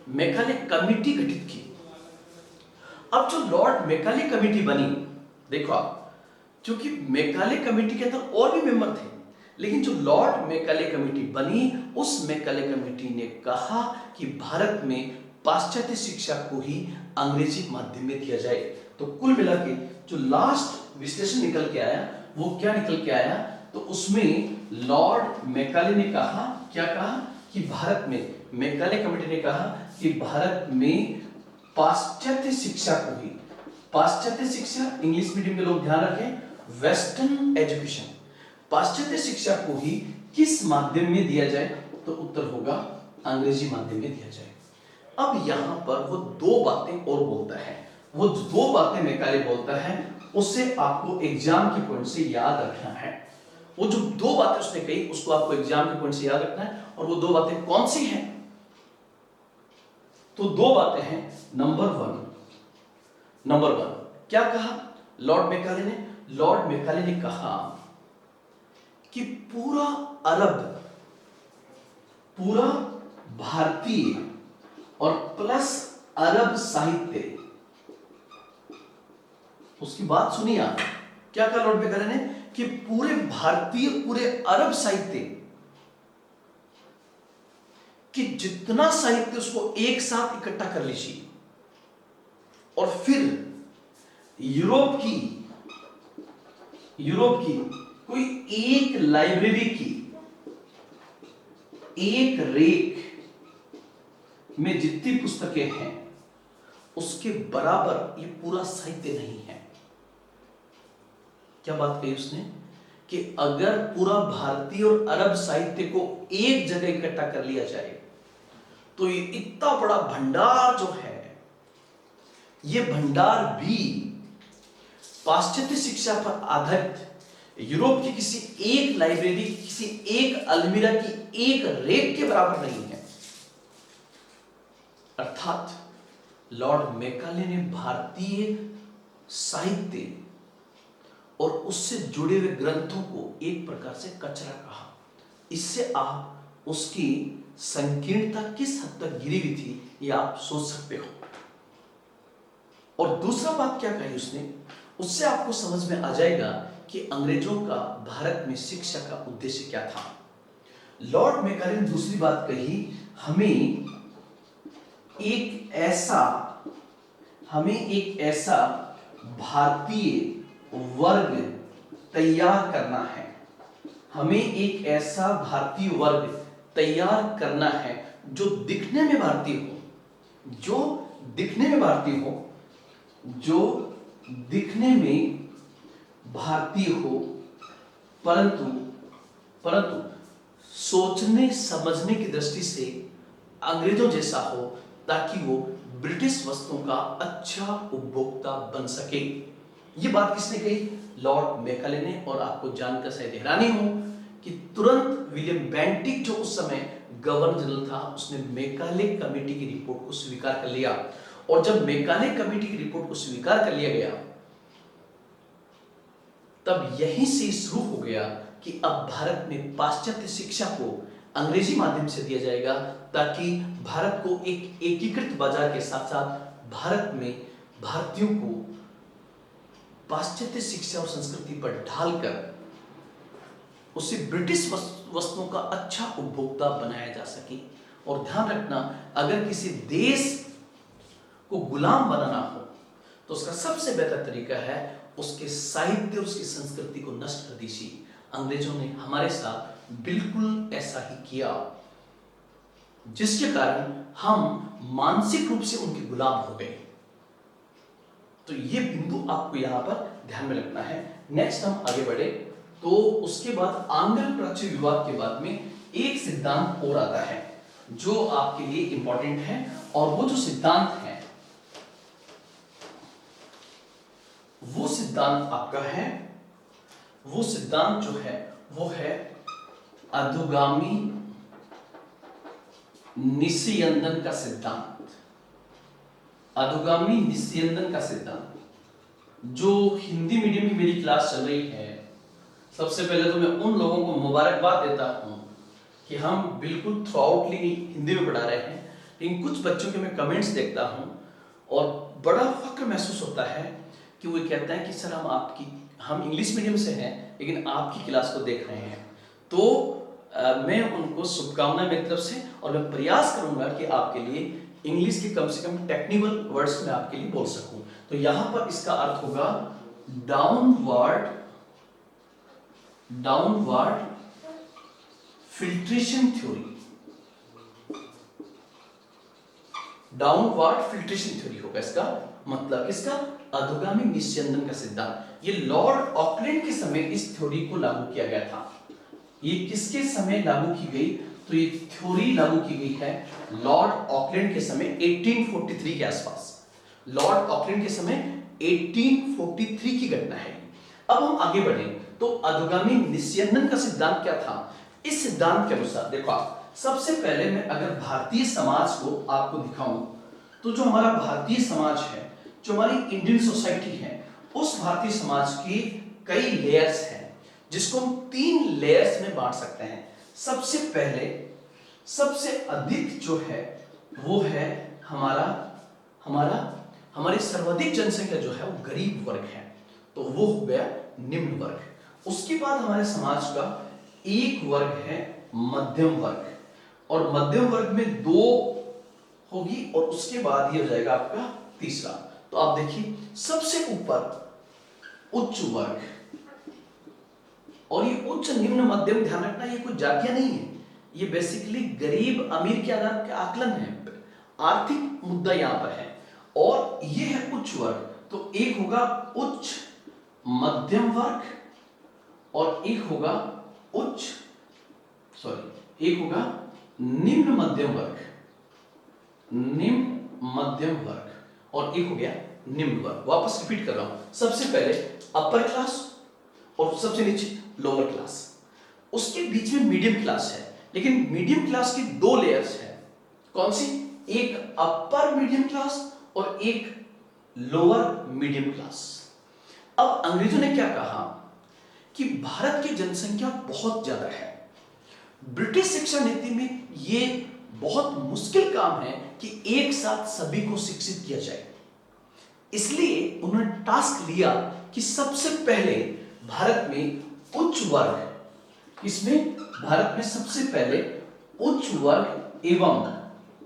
मैकाले कमिटी गठित की। अब जो लॉर्ड मैकाले कमिटी बनी, देखो आप, क्योंकि मैकाले कमिटी के अंदर और भी मेंबर थे, लेकिन जो लॉर्ड मैकाले कमिटी बनी, उस मैकाले कमिटी ने कहा कि भारत में पाश्चात्य शिक्षा को ही अंग्रेजी माध्यम में दिया जाए। तो कुल मिला के जो लास्ट विश्लेषण निकल के आया वो क्या निकल के आया? तो उसमें लॉर्ड मैकाले ने कहा, क्या कहा कि भारत में, मैकाले कमेटी ने कहा कि भारत में पाश्चात्य शिक्षा को ही, पाश्चात्य शिक्षा इंग्लिश मीडियम के लोग ध्यान रखें, वेस्टर्न एजुकेशन, पाश्चात्य शिक्षा को ही किस माध्यम में दिया जाए? तो उत्तर होगा अंग्रेजी माध्यम में दिया जाए। अब यहां पर वो दो बातें और बोलता है, वो दो बातें मैकाले बोलता है, उससे आपको एग्जाम के पॉइंट से याद रखना है। वो जो दो बातें उसने कही उसको आपको एग्जाम के पॉइंट से याद रखना है। और वो दो बातें कौन सी हैं? तो दो बातें हैं। नंबर वन क्या कहा लॉर्ड मैकाले ने? लॉर्ड मैकाले ने कहा कि पूरा अरब, पूरा भारतीय और प्लस अरब साहित्य, उसकी बात सुनिए आप, क्या कहा लॉर्ड मैकाले ने कि पूरे भारतीय, पूरे अरब साहित्य कि जितना साहित्य उसको एक साथ इकट्ठा कर लीजिए और फिर यूरोप की कोई एक लाइब्रेरी की एक रेक में जितनी पुस्तकें हैं उसके बराबर ये पूरा साहित्य नहीं है। क्या बात कही उसने कि अगर पूरा भारतीय और अरब साहित्य को एक जगह इकट्ठा कर लिया जाए तो ये इतना बड़ा भंडार जो है, ये भंडार भी पाश्चात्य शिक्षा पर आधारित यूरोप की किसी एक लाइब्रेरी, किसी एक अलमीरा की एक रेक के बराबर नहीं है। अर्थात लॉर्ड मैकाले ने भारतीय साहित्य और उससे जुड़े हुए ग्रंथों को एक प्रकार से कचरा कहा। इससे आप उसकी संकीर्णता किस हद तक गिरी हुई थी ये आप सोच सकते हो। और दूसरा बात क्या कही उसने, उससे आपको समझ में आ जाएगा कि अंग्रेजों का भारत में शिक्षा का उद्देश्य क्या था। लॉर्ड मैकाले ने दूसरी बात कही, हमें एक ऐसा भारतीय वर्ग तैयार करना है, हमें एक ऐसा भारतीय वर्ग तैयार करना है जो दिखने में भारतीय हो, जो दिखने में भारतीय हो, जो दिखने में भारतीय हो, परंतु सोचने समझने की दृष्टि से अंग्रेजों जैसा हो, ताकि वो ब्रिटिश वस्तुओं का अच्छा उपभोक्ता बन सके। ये बात किसने कही? लॉर्ड मैकाले ने। और आपको जानकर शायद हैरानी हो कि तुरंत विलियम बेंटिक जो उस समय गवर्नर जनरल था, उसने मैकाले कमेटी की रिपोर्ट को स्वीकार कर लिया। और जब मैकाले कमेटी की रिपोर्ट को स्वीकार कर लिया गया, तब यहीं से शुरू हो गया कि अब भारत में पाश्चात्य शिक्षा को अंग्रेजी माध्यम से दिया जाएगा, ताकि भारत को एक एकीकृत बाजार के साथ साथ भारत में भारतीयों को पाश्चात्य शिक्षा और संस्कृति पर ढालकर उसे ब्रिटिश वस्तुओं का अच्छा उपभोक्ता बनाया जा सके। और ध्यान रखना, अगर किसी देश को गुलाम बनाना हो तो उसका सबसे बेहतर तरीका है उसके साहित्य और उसकी संस्कृति को नष्ट कर दीजिए। अंग्रेजों ने हमारे साथ बिल्कुल ऐसा ही किया, जिसके कारण हम मानसिक रूप से उनके गुलाम हो गए। तो ये बिंदु आपको यहां पर ध्यान में रखना है। नेक्स्ट हम आगे बढ़े तो उसके बाद आंग्ल प्राच्य विवाद के बाद में एक सिद्धांत और आता है जो आपके लिए इंपॉर्टेंट है। और वो जो सिद्धांत है, वो सिद्धांत आपका है, वो सिद्धांत जो है वो है अधोगामी निस्यंदन का सिद्धांत। अधोगामी निस्यंदन का सिद्धांत, जो हिंदी मीडियम की मेरी क्लास चल रही है, सबसे पहले तो मैं उन लोगों को मुबारकबाद देता हूं कि हम बिल्कुल थ्रू आउटली हिंदी में पढ़ा रहे हैं। लेकिन कुछ बच्चों के मैं कमेंट्स देखता हूं और बड़ा फक्र महसूस होता है कि वो कहता है कि सर हम इंग्लिश मीडियम से हैं लेकिन आपकी क्लास को देख रहे हैं। तो मैं उनको शुभकामनाएं मेरी तरफ से, और मैं प्रयास करूंगा कि आपके लिए इंग्लिश के कम से कम टेक्निकल वर्ड्स में आपके लिए बोल सकूं। तो यहां पर इसका अर्थ होगा downward filtration theory. Downward filtration theory होगा इसका मतलब, इसका अधोगामी निस्यंदन का सिद्धांत। ये लॉर्ड ऑकलैंड के समय इस थ्योरी को लागू किया गया था। ये किसके समय लागू की गई? तो ये थ्योरी लागू की गई है लॉर्ड ऑकलैंड के समय 1843 के आसपास। लॉर्ड ऑकलैंड के समय 1843 की घटना है। अब हम आगे बढ़े तो अधोगामी निस्यंदन का सिद्धांत क्या था? इस सिद्धांत के अनुसार देखो आप, सबसे पहले मैं अगर भारतीय समाज को आपको दिखाऊं तो जो हमारा भारतीय समाज है, जो हमारी इंडियन सोसाइटी है, उस भारतीय समाज की कई लेयर्स हैं जिसको हम 3 लेयर्स में बांट सकते हैं। सबसे पहले सबसे अधिक जो है वो है हमारी सर्वाधिक जनसंख्या जो है वो गरीब वर्ग है, तो वो हो गया निम्न वर्ग। उसके बाद हमारे समाज का एक वर्ग है मध्यम वर्ग, और मध्यम वर्ग में 2 होगी, और उसके बाद ये हो जाएगा आपका तीसरा। तो आप देखिए सबसे ऊपर उच्च वर्ग, और ये उच्च निम्न मध्यम, ध्यान रखना ये कोई जातियां नहीं है, ये बेसिकली गरीब अमीर के आधार पर आकलन है, आर्थिक मुद्दा यहां पर है। और ये है उच्च वर्ग, तो एक होगा उच्च मध्यम वर्ग और एक होगा उच्च, सॉरी, एक होगा निम्न मध्यम वर्ग, निम्न मध्यम वर्ग, और एक हो गया निम्न वर्ग। वापस रिपीट कर रहा हूं, सबसे पहले अपर क्लास और सबसे नीचे लोअर क्लास, उसके बीच में मीडियम क्लास है, लेकिन मीडियम क्लास की दो लेयर्स है। कौन सी? एक अपर मीडियम क्लास और एक लोअर मीडियम क्लास। अब अंग्रेजों ने क्या कहा कि भारत की जनसंख्या बहुत ज्यादा है, ब्रिटिश शिक्षा नीति में यह बहुत मुश्किल काम है कि एक साथ सभी को शिक्षित किया जाए। इसलिए उन्होंने टास्क लिया कि सबसे पहले भारत में उच्च वर्ग, इसमें भारत में सबसे पहले उच्च वर्ग एवं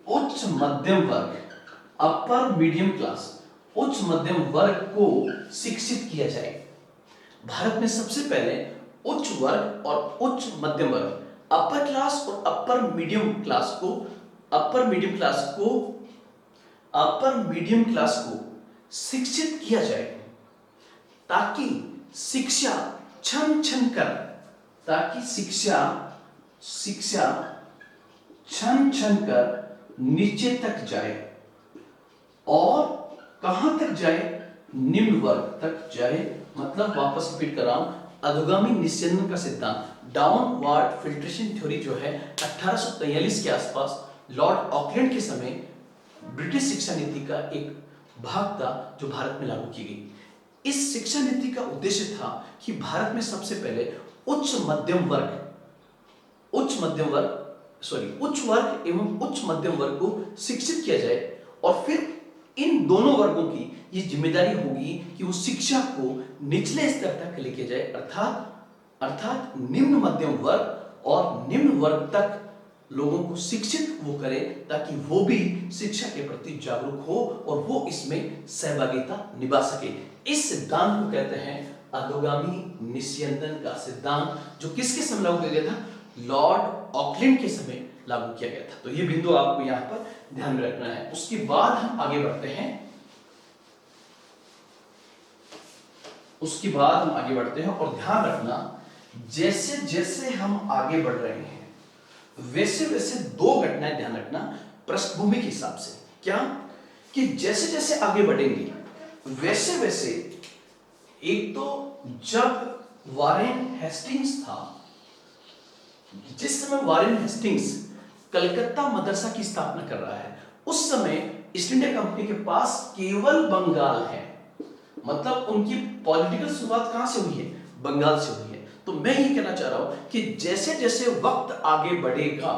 उच्च मध्यम वर्ग, अपर मीडियम क्लास, उच्च मध्यम वर्ग को शिक्षित किया जाए। भारत में सबसे पहले उच्च वर्ग और उच्च मध्यम वर्ग, अपर क्लास और अपर मीडियम क्लास को, अपर मीडियम क्लास को शिक्षित किया जाए, ताकि शिक्षा छन छन कर, ताकि शिक्षा छन छन कर नीचे तक जाए। और कहां तक जाए? निम्न वर्ग तक जाए। मतलब वापस रिपीट कर रहा हूं, अधोगामी निस्यंदन का सिद्धांत, डाउनवर्ड फिल्ट्रेशन थ्योरी जो है 1843 के आसपास लॉर्ड ऑकलैंड के समय ब्रिटिश शिक्षा नीति का एक भाग था जो भारत में लागू की गई। इस शिक्षा नीति का उद्देश्य था कि भारत में सबसे पहले उच्च वर्ग एवं उच्च मध्यम वर्ग को शिक्षित किया जाए, और फिर इन दोनों वर्गों की ये जिम्मेदारी होगी कि वो शिक्षा को निचले स्तर तक लेके जाए, अर्थात निम्न मध्यम वर्ग और निम्न वर्ग तक लोगों को शिक्षित वो करे, ताकि वो भी शिक्षा के प्रति जागरूक हो और वो इसमें सहभागिता निभा सके। इस सिद्धांत को कहते हैं अधोगामी निस्यंदन का सिद्धांत, जो किसके समय लागू किया गया था? लॉर्ड ऑकलैंड के समय लागू किया गया था। तो ये बिंदु आपको यहां पर ध्यान में रखना है। उसके बाद हम आगे बढ़ते हैं, और ध्यान रखना, जैसे जैसे हम आगे बढ़ रहे हैं वैसे वैसे दो घटनाएं ध्यान रखना पृष्ठभूमि के हिसाब से। क्या? कि जैसे जैसे आगे बढ़ेंगे वैसे वैसे, एक तो जब वारेन हेस्टिंग्स था, जिस समय वारेन हेस्टिंग्स कलकत्ता मदरसा की स्थापना कर रहा है, उस समय ईस्ट इंडिया कंपनी के पास केवल बंगाल है। मतलब उनकी पॉलिटिकल शुरुआत कहां से हुई है? बंगाल से हुई है। तो मैं ये कहना चाह रहा हूं कि जैसे जैसे वक्त आगे बढ़ेगा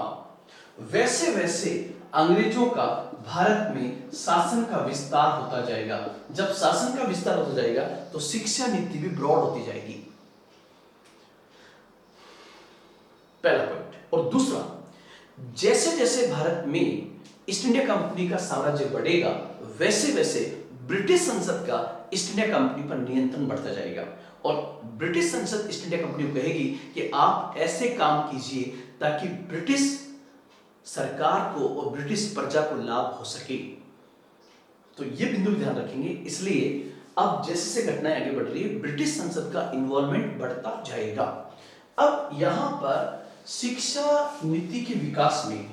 वैसे वैसे अंग्रेजों का भारत में शासन का विस्तार होता जाएगा। जब शासन का विस्तार होता जाएगा तो शिक्षा नीति भी ब्रॉड होती जाएगी, पहला पॉइंट। और दूसरा, जैसे जैसे भारत में ईस्ट इंडिया कंपनी का साम्राज्य बढ़ेगा वैसे वैसे ब्रिटिश संसद का ईस्ट इंडिया कंपनी पर नियंत्रण बढ़ता जाएगा, और ब्रिटिश संसद ईस्ट इंडिया कंपनी को कहेगी कि आप ऐसे काम कीजिए ताकि ब्रिटिश सरकार को और ब्रिटिश प्रजा को लाभ हो सके। तो ये बिंदु ध्यान रखेंगे। इसलिए अब जैसे जैसे घटनाएं आगे बढ़ रही है, ब्रिटिश संसद का इन्वॉल्वमेंट बढ़ता जाएगा। अब यहां पर शिक्षा नीति के विकास में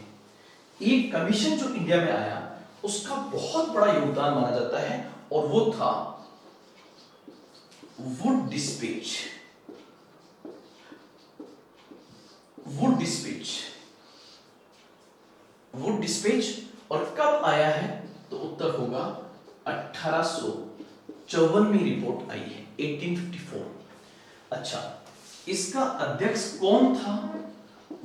एक कमीशन जो इंडिया में आया उसका बहुत बड़ा योगदान माना जाता है, और वो था वुड डिस्पैच। और कब आया है? तो उत्तर होगा 1854 में रिपोर्ट आई है, 1854। अच्छा, इसका अध्यक्ष कौन था?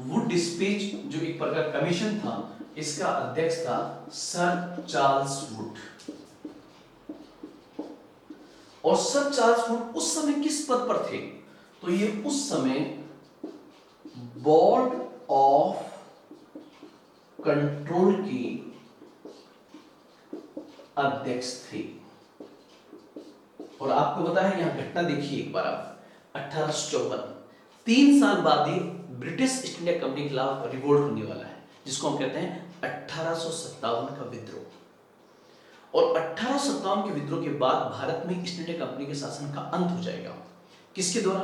वुड डिस्पैच जो एक प्रकार कमीशन था, इसका अध्यक्ष था सर चार्ल्स वुड। और सर चार्ल्स वुड उस समय किस पद पर थे? तो ये उस समय बोर्ड ऑफ कंट्रोल के अध्यक्ष थे। और आपको पता है, यहां घटना देखिए एक बार आप, 1854, 3 साल बाद ही ब्रिटिश ईस्ट इंडिया कंपनी के खिलाफ रिवोल्ट होने वाला है, जिसको हम कहते हैं 1857 का विद्रोह। और 1857 के विद्रोह के बाद भारत में ईस्ट इंडिया कंपनी के शासन का अंत हो जाएगा। किसके द्वारा?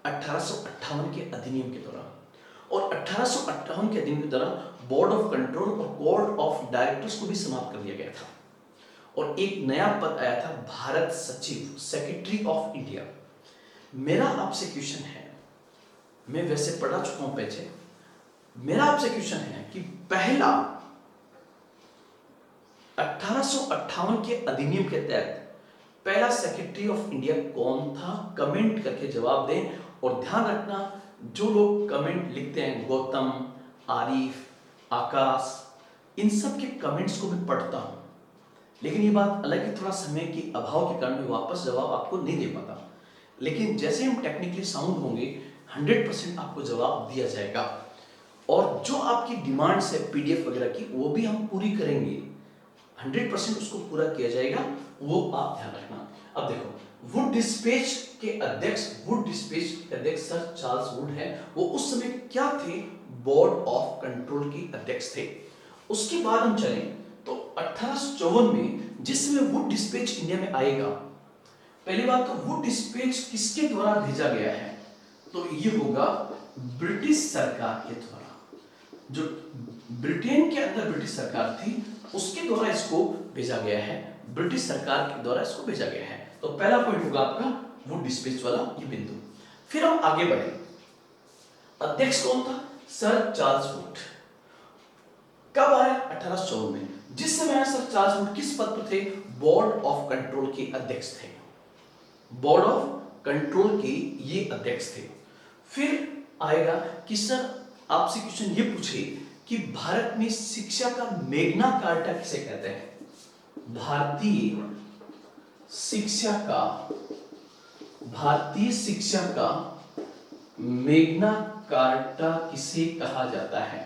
1858 के अधिनियम के दौरान। और 1858 के अधिनियम के दौरान बोर्ड ऑफ कंट्रोल और बोर्ड ऑफ डायरेक्टर्स को भी समाप्त कर दिया गया था और एक नया पद आया था भारत सचिव, सेक्रेटरी ऑफ इंडिया। मेरा आपसे क्वेश्चन है, मैं वैसे पढ़ा चुका हूं पीछे, मेरा आपसे क्वेश्चन है कि पहला 1858 के अधिनियम के तहत पहला सेक्रेटरी ऑफ इंडिया कौन था? कमेंट करके जवाब दें। और ध्यान रखना, जो लोग कमेंट लिखते हैं, गौतम, आरिफ, आकाश, इन सब के कमेंट्स को मैं पढ़ता हूं, लेकिन ये बात अलग है, थोड़ा समय के अभाव के कारण मैं वापस जवाब आपको नहीं दे पाता। लेकिन जैसे हम टेक्निकली साउंड होंगे 100% आपको जवाब दिया जाएगा। और जो आपकी डिमांड्स है पीडीएफ वगैरह की, वो भी हम पूरी करेंगे, 100% उसको पूरा किया जाएगा, वो आप ध्यान रखना। अब देखो, वुड डिस्पैच के अध्यक्ष, वुड डिस्पैच के अध्यक्ष सर चार्ल्स वुड है। वो उस समय क्या थे? बोर्ड ऑफ कंट्रोल के अध्यक्ष थे। उसके बाद हम चलें तो 1854 में जिस समय वुड डिस्पैच इंडिया में आएगा, पहली बात तो वुड डिस्पैच किसके द्वारा भेजा गया है? तो ये होगा ब्रिटिश सरकार के द्वारा। जो ब्रिटेन के अंदर ब्रिटिश सरकार थी, उसके द्वारा इसको भेजा गया है, ब्रिटिश सरकार के द्वारा इसको भेजा गया है। तो पहला पॉइंट होगा आपका वुड डिस्पैच वाला ये बिंदु। फिर हम आगे बढ़े, अध्यक्ष कौन था? Sir Charles Wood. कब आया? 1854 में। जिस समय आया सर चार्ल्स वुड किस पद पर थे? बोर्ड ऑफ कंट्रोल के अध्यक्ष थे, बोर्ड ऑफ कंट्रोल के ये अध्यक्ष थे। फिर आएगा कि सर आपसे क्वेश्चन ये पूछे कि भारत में शिक्षा का मैग्ना कार्टा किसे कहते हैं? भारतीय शिक्षा का मैग्ना कार्टा किसे कहा जाता है?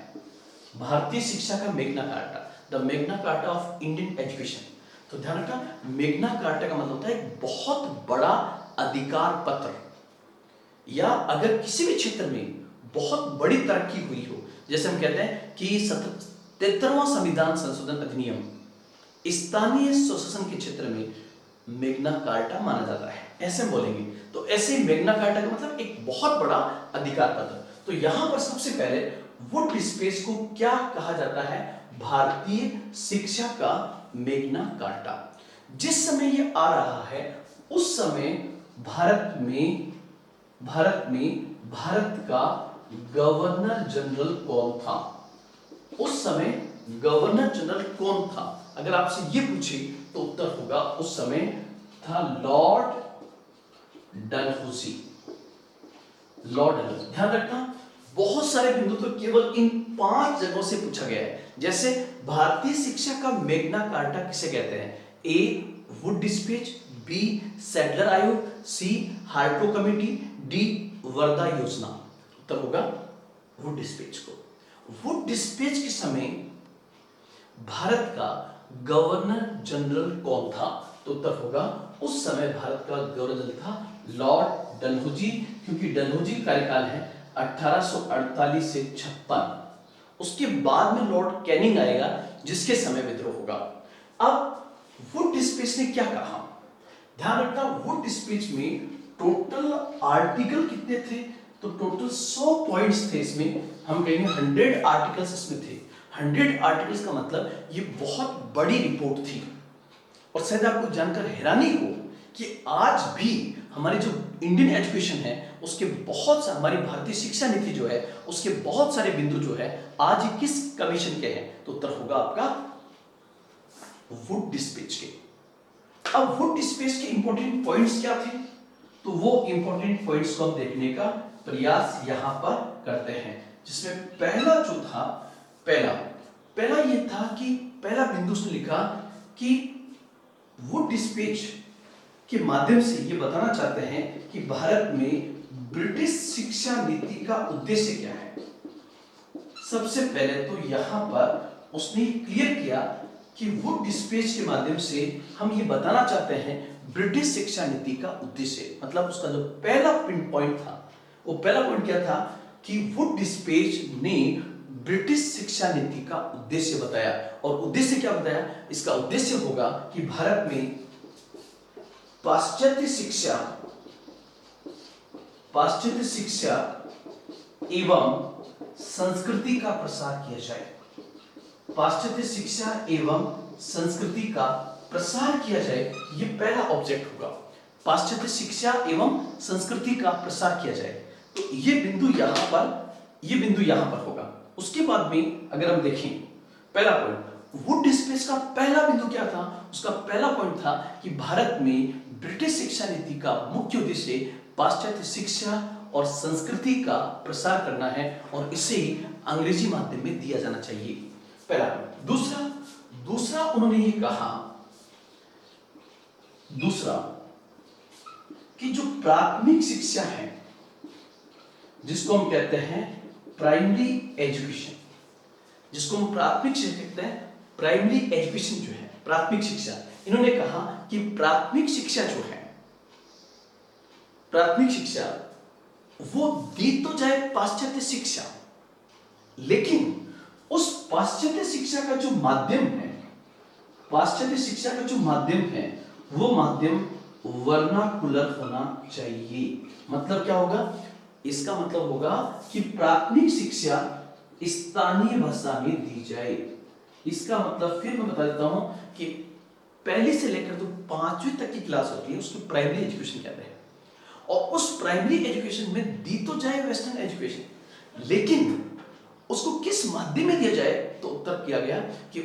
भारतीय शिक्षा का Magna carta, the Magna carta of Indian education. तो ध्यान रखना, मैग्ना कार्टा का मतलब होता है एक बहुत बड़ा अधिकार पत्र, या अगर किसी भी क्षेत्र में बहुत बड़ी तरक्की हुई हो, जैसे हम कहते हैं कि 73वां संविधान संशोधन अधिनियम स्थानीय स्वशासन के क्षेत्र में मैग्ना कार्टा माना जाता है, ऐसे बोलेंगे। तो ऐसे मैग्ना कार्टा का मतलब एक बहुत बड़ा अधिकार पत्र। तो यहां पर सबसे पहले वुड डिस्पैच को क्या कहा जाता है? भारतीय शिक्षा का मैग्ना कार्टा। जिस समय ये आ रहा है उस समय भारत का गवर्नर जनरल कौन था? उस समय गवर्नर जनरल कौन था? अगर आपसे ये पूछे तो उत्तर होगा उस समय था लॉर्ड डलहौसी। Lord Dalhousie. ध्यान रखना, बहुत सारे बिंदु तो केवल इन 5 जगहों से पूछा गया है। जैसे भारतीय शिक्षा का मैग्ना कार्टा किसे कहते हैं? ए वुड डिस्पैच, बी सैडलर आयोग, सी हार्टो कमेटी, डी वर्धा योजना। उत्तर होगा वुड डिस्पैच को। वुड डिस्पैच के समय भारत का गवर्नर जनरल कौन था? तो उत्तर होगा उस समय भारत का गवर्नर जनरल था लॉर्ड डलहौजी, क्योंकि डलहौजी कार्यकाल है 1848 से 56। उसके बाद में लॉर्ड कैनिंग आएगा जिसके समय विद्रोह होगा। अब वुड डिस्पैच ने क्या कहा? ध्यान रखना, वुड डिस्पैच में टोटल आर्टिकल कितने थे? तो टोटल 100 पॉइंट्स थे इसमें। हम कहेंगे 100 आर्टिकल्स इसमें थे। 100 आर्टिकल्स का मतलब ये बहुत बड़ी रिपोर्ट थी। और शायद आपको जानकर हैरानी हो कि आज भी हमारी जो इंडियन एजुकेशन है उसके बहुत सारे, हमारी भारतीय शिक्षा नीति जो है उसके बहुत सारे बिंदु जो है आज ये किस कमीशन के हैं? तो उत्तर होगा आपका वुड डिस्पैच के। अब वुड डिस्पैच के इंपॉर्टेंट पॉइंट्स क्या थे? तो वो इंपॉर्टेंट पॉइंट्स को हम देखने का प्रयास यहां पर करते हैं, जिसमें पहला जो था, पहला ये था कि पहला बिंदु उसने लिखा कि वुड डिस्पैच के माध्यम से ये बताना चाहते हैं कि भारत में ब्रिटिश शिक्षा नीति का उद्देश्य क्या है। सबसे पहले तो यहां पर उसने क्लियर किया कि वुड डिस्पैच के माध्यम से हम ये बताना चाहते हैं ब्रिटिश शिक्षा नीति का उद्देश्य। मतलब उसका जो पहला पॉइंट था, वो पहला पॉइंट क्या था कि वुड डिस्पैच ने ब्रिटिश शिक्षा नीति का उद्देश्य बताया। और उद्देश्य क्या बताया? इसका उद्देश्य होगा कि भारत में पाश्चात्य शिक्षा पाश्चात्य शिक्षा एवं संस्कृति का प्रसार किया जाए। पाश्चात्य शिक्षा एवं संस्कृति का प्रसार किया जाए, ये पहला ऑब्जेक्ट होगा। पाश्चात्य शिक्षा एवं संस्कृति का प्रसार किया जाए, तो ये बिंदु यहां पर होगा। उसके बाद में अगर हम देखें पहला पॉइंट, वुड स्पेस का पहला बिंदु क्या था? उसका पहला पॉइंट था कि भारत में ब्रिटिश शिक्षा नीति का मुख्य उद्देश्य पाश्चात्य शिक्षा और संस्कृति का प्रसार करना है और इसे अंग्रेजी माध्यम में दिया जाना चाहिए, पहला। दूसरा उन्होंने ये कहा, कि जो प्राथमिक शिक्षा है, जिसको हम कहते हैं प्राइमरी एजुकेशन, जिसको हम प्राथमिक शिक्षा कहते हैं, प्राइमरी एजुकेशन जो है प्राथमिक शिक्षा, इन्होंने कहा कि प्राथमिक शिक्षा जो है, प्राथमिक शिक्षा वो दी तो जाए पाश्चात्य शिक्षा, लेकिन उस पाश्चात्य शिक्षा का जो माध्यम है, पाश्चात्य शिक्षा का जो माध्यम है, वो माध्यम वर्नाकुलर होना चाहिए। मतलब क्या होगा? इसका मतलब होगा कि प्राथमिक शिक्षा स्थानीय भाषा में दी जाए। इसका मतलब फिर मैं बता देता हूं कि पहली से लेकर तो 5वीं तक की क्लास होती है, उसको प्राइमरी एजुकेशन कहते हैं, और उस प्राइमरी एजुकेशन में दी तो जाए वेस्टर्न एजुकेशन, लेकिन उसको किस माध्यम में दिया जाए? तो उत्तर किया गया कि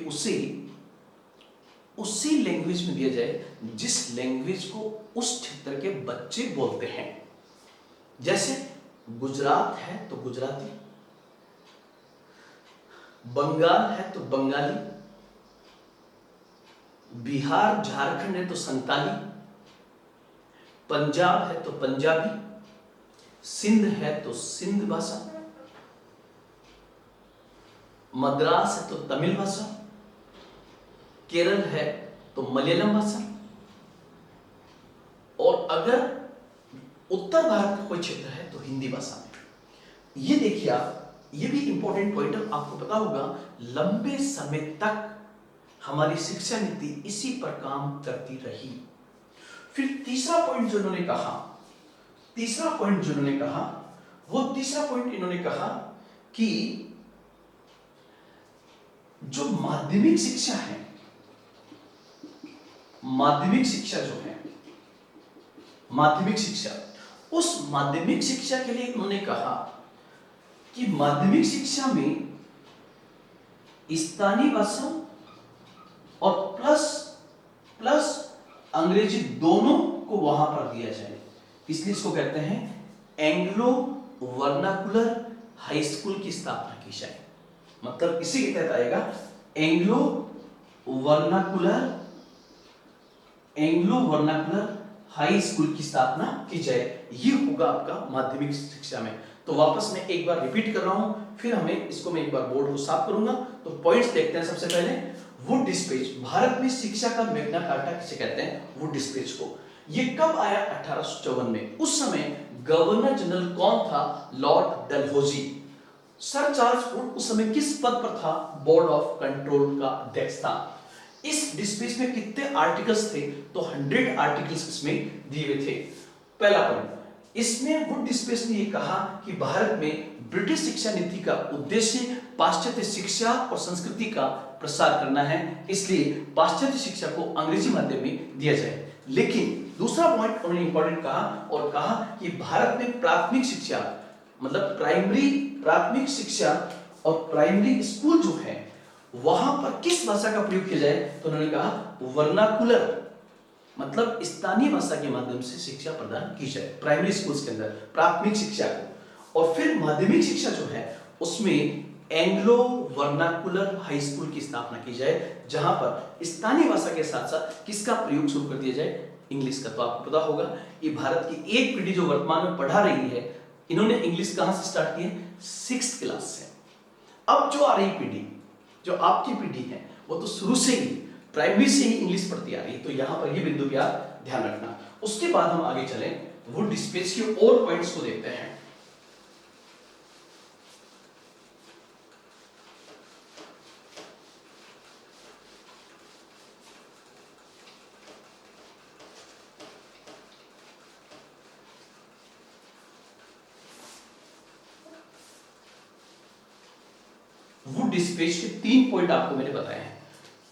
उसी लैंग्वेज में दिया जाए जिस लैंग्वेज को उस क्षेत्र के बच्चे बोलते हैं। जैसे गुजरात है तो गुजराती, बंगाल है तो बंगाली, बिहार झारखंड है तो संताली, पंजाब है तो पंजाबी, सिंध है तो सिंध भाषा, मद्रास है तो तमिल भाषा, केरल है तो मलयालम भाषा, और अगर उत्तर भारत का कोई क्षेत्र है तो हिंदी भाषा में। ये देखिए आप, ये भी इंपॉर्टेंट पॉइंट आपको पता होगा, लंबे समय तक हमारी शिक्षा नीति इसी पर काम करती रही। फिर तीसरा पॉइंट जो इन्होंने कहा, वो तीसरा पॉइंट इन्होंने कहा कि जो माध्यमिक शिक्षा है, माध्यमिक शिक्षा जो है, माध्यमिक शिक्षा, उस माध्यमिक शिक्षा के लिए उन्होंने कहा कि माध्यमिक शिक्षा में स्थानीय भाषा और प्लस अंग्रेजी दोनों को वहां पर दिया जाए, इसलिए इसको कहते हैं एंग्लो वर्नाकुलर हाई स्कूल की स्थापना की जाए। मतलब इसी के तहत आएगा एंग्लो वर्नाकुलर हाई स्कूल की स्थापना की जाए। ये होगा आपका माध्यमिक शिक्षा में। तो वापस मैं एक बार रिपीट कर रहा हूं, फिर हमें इसको मैं एक बार बोर्ड को साफ करूंगा। तो पॉइंट्स देखते हैं। सबसे पहले वुड डिस्पेच, भारत में शिक्षा का मैग्ना कार्टा किसे कहते हैं? वुड डिस्पेच को। ये कब आया? 1854 में। उस समय गवर्नर जनरल कौन था? Lord Dalhousie. Sir Charles Wood उस समय किस पद पर था? बोर्ड ऑफ कंट्रोल का अध्यक्ष था। इस डिस्पेच में कितने आर्टिकल्स थे? तो 100 आर्टिकल्स इसमें दिए हुए थे। पहला पॉइंट, इसमें वुड डिस्पेच ने यह कहा कि भारत में ब्रिटिश शिक्षा नीति का उद्देश्य पाश्चात्य शिक्षा और संस्कृति का प्रसार करना है, इसलिए पाश्चात्य शिक्षा को अंग्रेजी माध्यम में दिया जाए। लेकिन दूसरा पॉइंट उन्होंने इंपॉर्टेंट कहा और कहा कि भारत में प्राथमिक शिक्षा, मतलब प्राथमिक शिक्षा और प्राइमरी स्कूल जो है, वहां पर किस भाषा का प्रयोग किया जाए? तो उन्होंने कहा वर्नाकुलर, मतलब स्थानीय भाषा के माध्यम से शिक्षा प्रदान की जाए प्राइमरी स्कूल्स के अंदर, प्राथमिक शिक्षा को। और फिर माध्यमिक शिक्षा जो है उसमें एंग्लो वर्नाकुलर हाई स्कूल की स्थापना की जाए, जहां पर स्थानीय भाषा के साथ साथ किसका प्रयोग शुरू कर दिया जाए? इंग्लिश का। तो आपको पता होगा ये भारत की एक पीढ़ी जो वर्तमान में पढ़ा रही है, इन्होंने इंग्लिश कहां से स्टार्ट की है? 6th क्लास से। अब जो आ रही पीढ़ी, जो आपकी पीढ़ी है, वो तो शुरू से ही प्राइमरी से ही इंग्लिश पढ़ती आ रही है। तो यहां पर ये बिंदु भी आप ध्यान रखना। उसके बाद हम आगे चलें, वुड डिस्पेच के और पॉइंट्स को देखते हैं। वुड डिस्पेच के 3 पॉइंट आपको मैंने बताए हैं।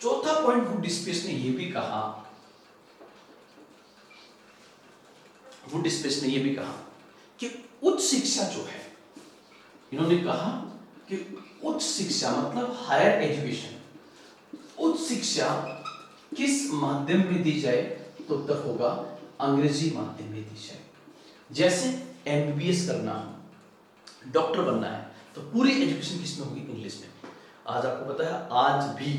चौथा पॉइंट वुड डिस्पेच ने यह भी कहा, वुड डिस्पेच ने यह भी कहा कि उच्च शिक्षा जो है, इन्होंने कहा कि उच्च शिक्षा मतलब हायर एजुकेशन, उच्च शिक्षा किस माध्यम में दी जाए, तो उत्तर होगा अंग्रेजी माध्यम में दी जाए। जैसे एमबीबीएस करना, डॉक्टर बनना है, तो पूरी एजुकेशन किस में होगी, इंग्लिश में। आज आपको पता है आज भी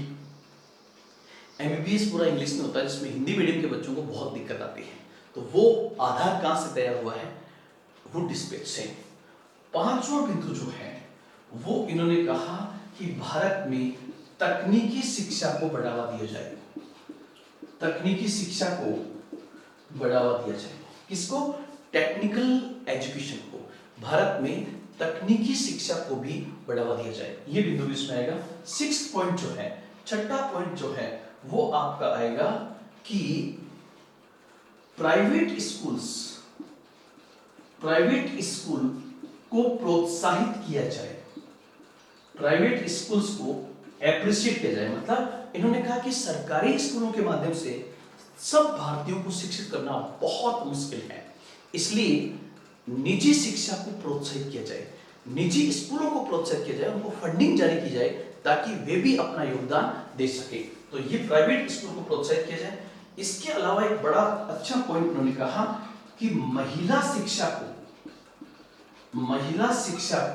एमबीबीएस पूरा इंग्लिश में होता है, जिसमें हिंदी मीडियम के बच्चों को बहुत दिक्कत आती है। तो वो आधार कहां से तैयार हुआ है, वुड डिस्पेच से। पांचवा बिंदु जो है वो इन्होंने कहा कि भारत में तकनीकी शिक्षा को बढ़ावा दिया जाए, तकनीकी शिक्षा को बढ़ावा दिया जाए। किसको, टेक्निकल एजुकेशन को, भारत में तकनीकी शिक्षा को भी बढ़ावा दिया जाए, ये बिंदु भी इसमें आएगा। 6 पॉइंट जो है, छठा पॉइंट जो है वो आपका आएगा कि प्राइवेट स्कूल को प्रोत्साहित किया जाए, प्राइवेट स्कूल्स को एप्रिशिएट किया जाए। मतलब इन्होंने कहा कि सरकारी स्कूलों के माध्यम से सब भारतीयों को शिक्षित करना बहुत मुश्किल है, इसलिए निजी शिक्षा को प्रोत्साहित किया जाए, निजी स्कूलों को प्रोत्साहित किया जाए, उनको फंडिंग जारी की जाए ताकि वे भी अपना योगदान दे सके। तो ये प्राइवेट स्कूल को प्रोत्साहित किया जाए। इसके अलावा एक बड़ा अच्छा पॉइंट उन्होंने कहा कि महिला शिक्षा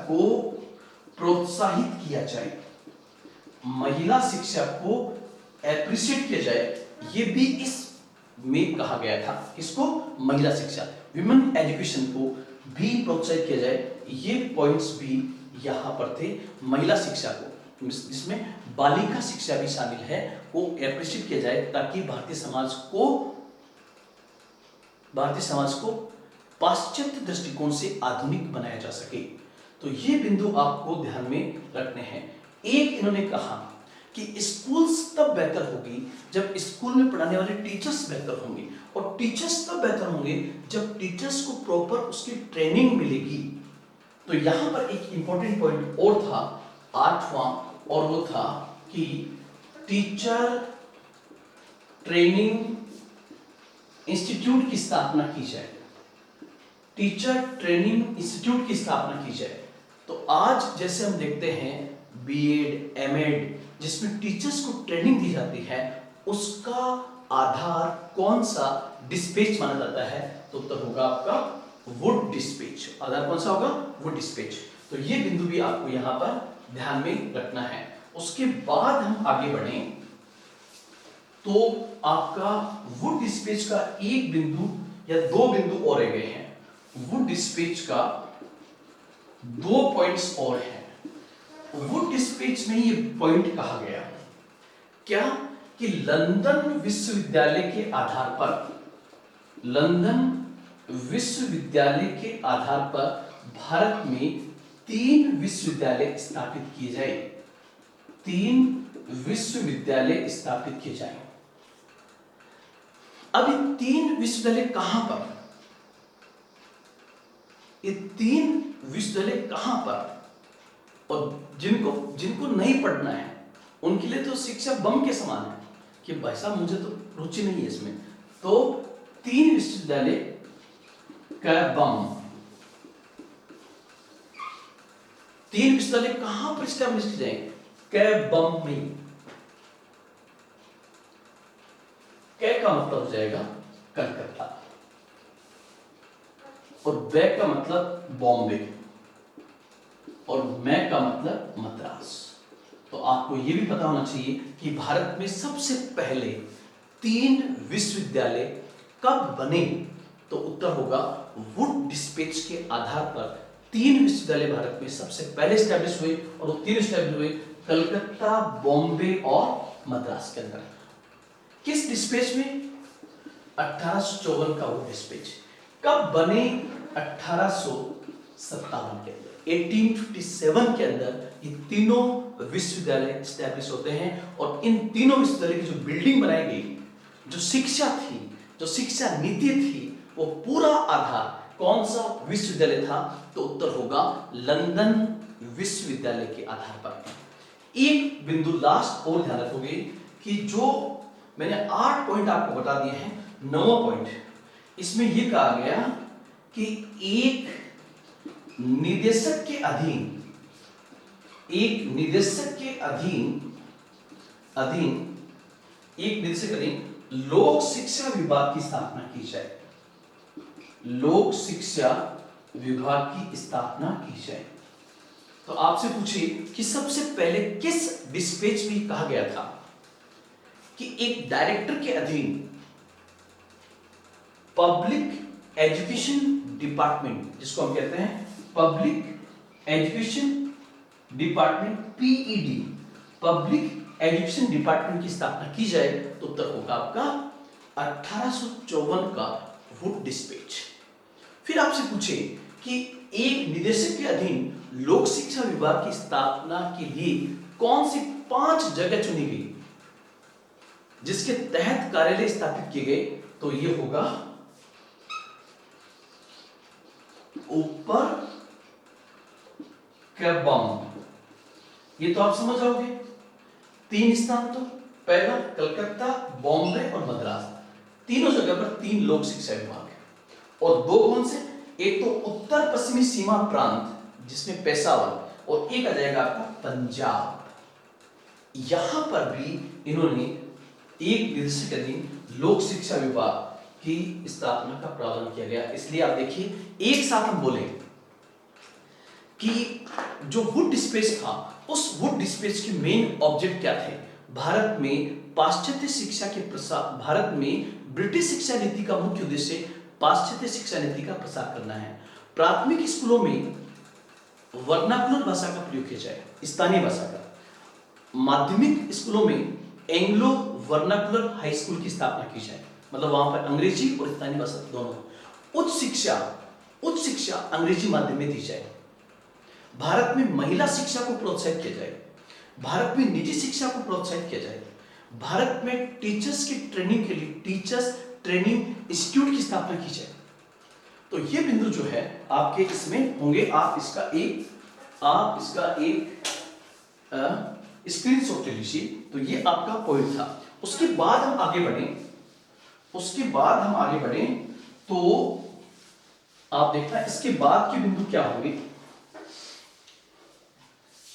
को प्रोत्साहित किया जाए, महिला शिक्षा को एप्रिशिएट किया जाए, ये भी इस में कहा गया था। किसको, महिला शिक्षा, विमेन एजुकेशन को भी प्रोत्साहित किया जाए, ये पॉइंट्स भी यहां पर थे। महिला शिक्षा को, जिसमें बालिका शिक्षा भी शामिल है, वो एप्रिशिएट किया जाए ताकि भारतीय समाज को पाश्चात्य दृष्टिकोण से आधुनिक बनाया जा सके। तो ये बिंदु आपको ध्यान में रखने हैं। एक इन्होंने कहा कि स्कूल्स तब बेहतर होगी जब स्कूल में पढ़ाने वाले टीचर्स बेहतर होंगे, और टीचर्स तब बेहतर होंगे जब टीचर्स को प्रॉपर उसकी ट्रेनिंग मिलेगी। तो यहां पर एक इंपॉर्टेंट पॉइंट और था, 8वां, और वो था कि टीचर ट्रेनिंग इंस्टीट्यूट की स्थापना की जाए, टीचर ट्रेनिंग इंस्टीट्यूट की स्थापना की जाए। तो आज जैसे हम देखते हैं बीएड, एमएड, जिसमें टीचर्स को ट्रेनिंग दी जाती है, उसका आधार कौन सा डिस्पेच माना जाता है, तो उत्तर होगा आपका वुड डिस्पेच। आधार कौन सा होगा, वुड डिस्पेच। तो ये बिंदु भी आपको यहां पर ध्यान में रखना है। उसके बाद हम आगे बढ़ें तो आपका वुड डिस्पेच का एक बिंदु या 2 बिंदु और रह गए हैं। वुड डिस्पेच का 2 पॉइंट्स और हैं। वुड डिस्पेच में ये पॉइंट कहा गया क्या, कि लंदन विश्वविद्यालय के आधार पर भारत में 3 विश्वविद्यालय स्थापित किए जाए, 3 विश्वविद्यालय स्थापित किए जाए। अब ये 3 विश्वविद्यालय कहां पर, ये 3 विश्वविद्यालय कहां पर, और जिनको नहीं पढ़ना है उनके लिए तो शिक्षा बम के समान है कि भाई साहब मुझे तो रुचि नहीं है इसमें, तो 3 विश्वविद्यालय का बम, 3 विश्वविद्यालय कहां पर स्टैब्लिश किए जाएंगे, कैबम में। कै का मतलब हो जाएगा कलकत्ता, और बै का मतलब बॉम्बे, और मैं का मतलब मद्रास। तो आपको यह भी पता होना चाहिए कि भारत में सबसे पहले 3 विश्वविद्यालय कब बने, तो उत्तर होगा वुड डिस्पेच के आधार पर 3 विश्वविद्यालय भारत में सबसे पहले स्टैब्लिश हुए, और वो 3 स्टैब्लिश हुए कलकत्ता, बॉम्बे और मद्रास के अंदर। किस डिस्पेच में, 1854 का वुड डिस्पेच। कब बने, 1857 के अंदर, 1857 के अंदर ये तीनों विश्वविद्यालय स्टैब्लिश होते हैं। और इन तीनों विश्वविद्यालय की जो बिल्डिंग बनाई गई, जो शिक्षा थी, जो शिक्षा नीति थी, वो पूरा आधार कौन सा विश्वविद्यालय था, तो उत्तर होगा लंदन विश्वविद्यालय के आधार पर। एक बिंदु लास्ट और ध्यान रखोगे कि जो मैंने 8 पॉइंट आपको बता दिए हैं, 9वां पॉइंट इसमें यह कहा गया कि एक निदेशक के अधीन लोक शिक्षा विभाग की स्थापना की जाए। लोक शिक्षा विभाग की स्थापना की जाए। तो आपसे पूछे कि सबसे पहले किस डिस्पैच में कहा गया था कि एक डायरेक्टर के अधीन पब्लिक एजुकेशन डिपार्टमेंट, जिसको हम कहते हैं public education department, PED, public education department की स्थापना की जाए, तो उत्तर होगा आपका 1854 का वुड डिस्पैच। फिर आपसे पूछे कि एक निदेशक के अधीन लोक शिक्षा विभाग की स्थापना के लिए कौन सी 5 जगह चुनी गई जिसके तहत कार्यालय स्थापित किए गए, तो ये होगा ऊपर कैबम। ये तो आप समझ जाओगे। 3 स्थान, तो पहला कलकत्ता, बॉम्बे और मद्रास, तीनों जगह पर 3 लोक शिक्षा विभाग है। और 2 कौन से, एक तो उत्तर पश्चिमी सीमा प्रांत जिसमें पेशावर, और एक आ जाएगा आपका पंजाब। यहां पर भी इन्होंने एक निदेशक के अधीन लोक शिक्षा विभाग की स्थापना का प्रावधान किया गया। इसलिए आप देखिए एक साथ हम बोले कि जो वुड डिस्पैच था, उस वुड डिस्पैच के मेन ऑब्जेक्ट क्या थे? भारत में पाश्चात्य शिक्षा के प्रसार, भारत में ब्रिटिश शिक्षा नीति का मुख्य उद्देश्य पाश्चात्य शिक्षा नीति का प्रसार करना है। प्राथमिक स्कूलों में वर्नाकुलर भाषा का प्रयोग किया जाए, स्थानीय भाषा का। माध्यमिक स्कूलों में एंग्लो वर्नाकुलर हाई स्कूल की स्थापना की जाए, मतलब वहां पर अंग्रेजी और स्थानीय भाषा दोनों। उच्च शिक्षा अंग्रेजी माध्यम में दी जाए। भारत में महिला शिक्षा को प्रोत्साहित किया जाए। भारत में निजी शिक्षा को प्रोत्साहित किया जाए। भारत में टीचर्स की ट्रेनिंग के लिए टीचर्स ट्रेनिंग इंस्टीट्यूट की स्थापना की जाए। तो ये बिंदु जो है आपके इसमें होंगे। आप इसका एक स्क्रीनशॉट ले लीजिए। तो ये आपका पॉइंट था। उसके बाद हम आगे बढ़े तो आप देखना इसके बाद के बिंदु क्या होंगे।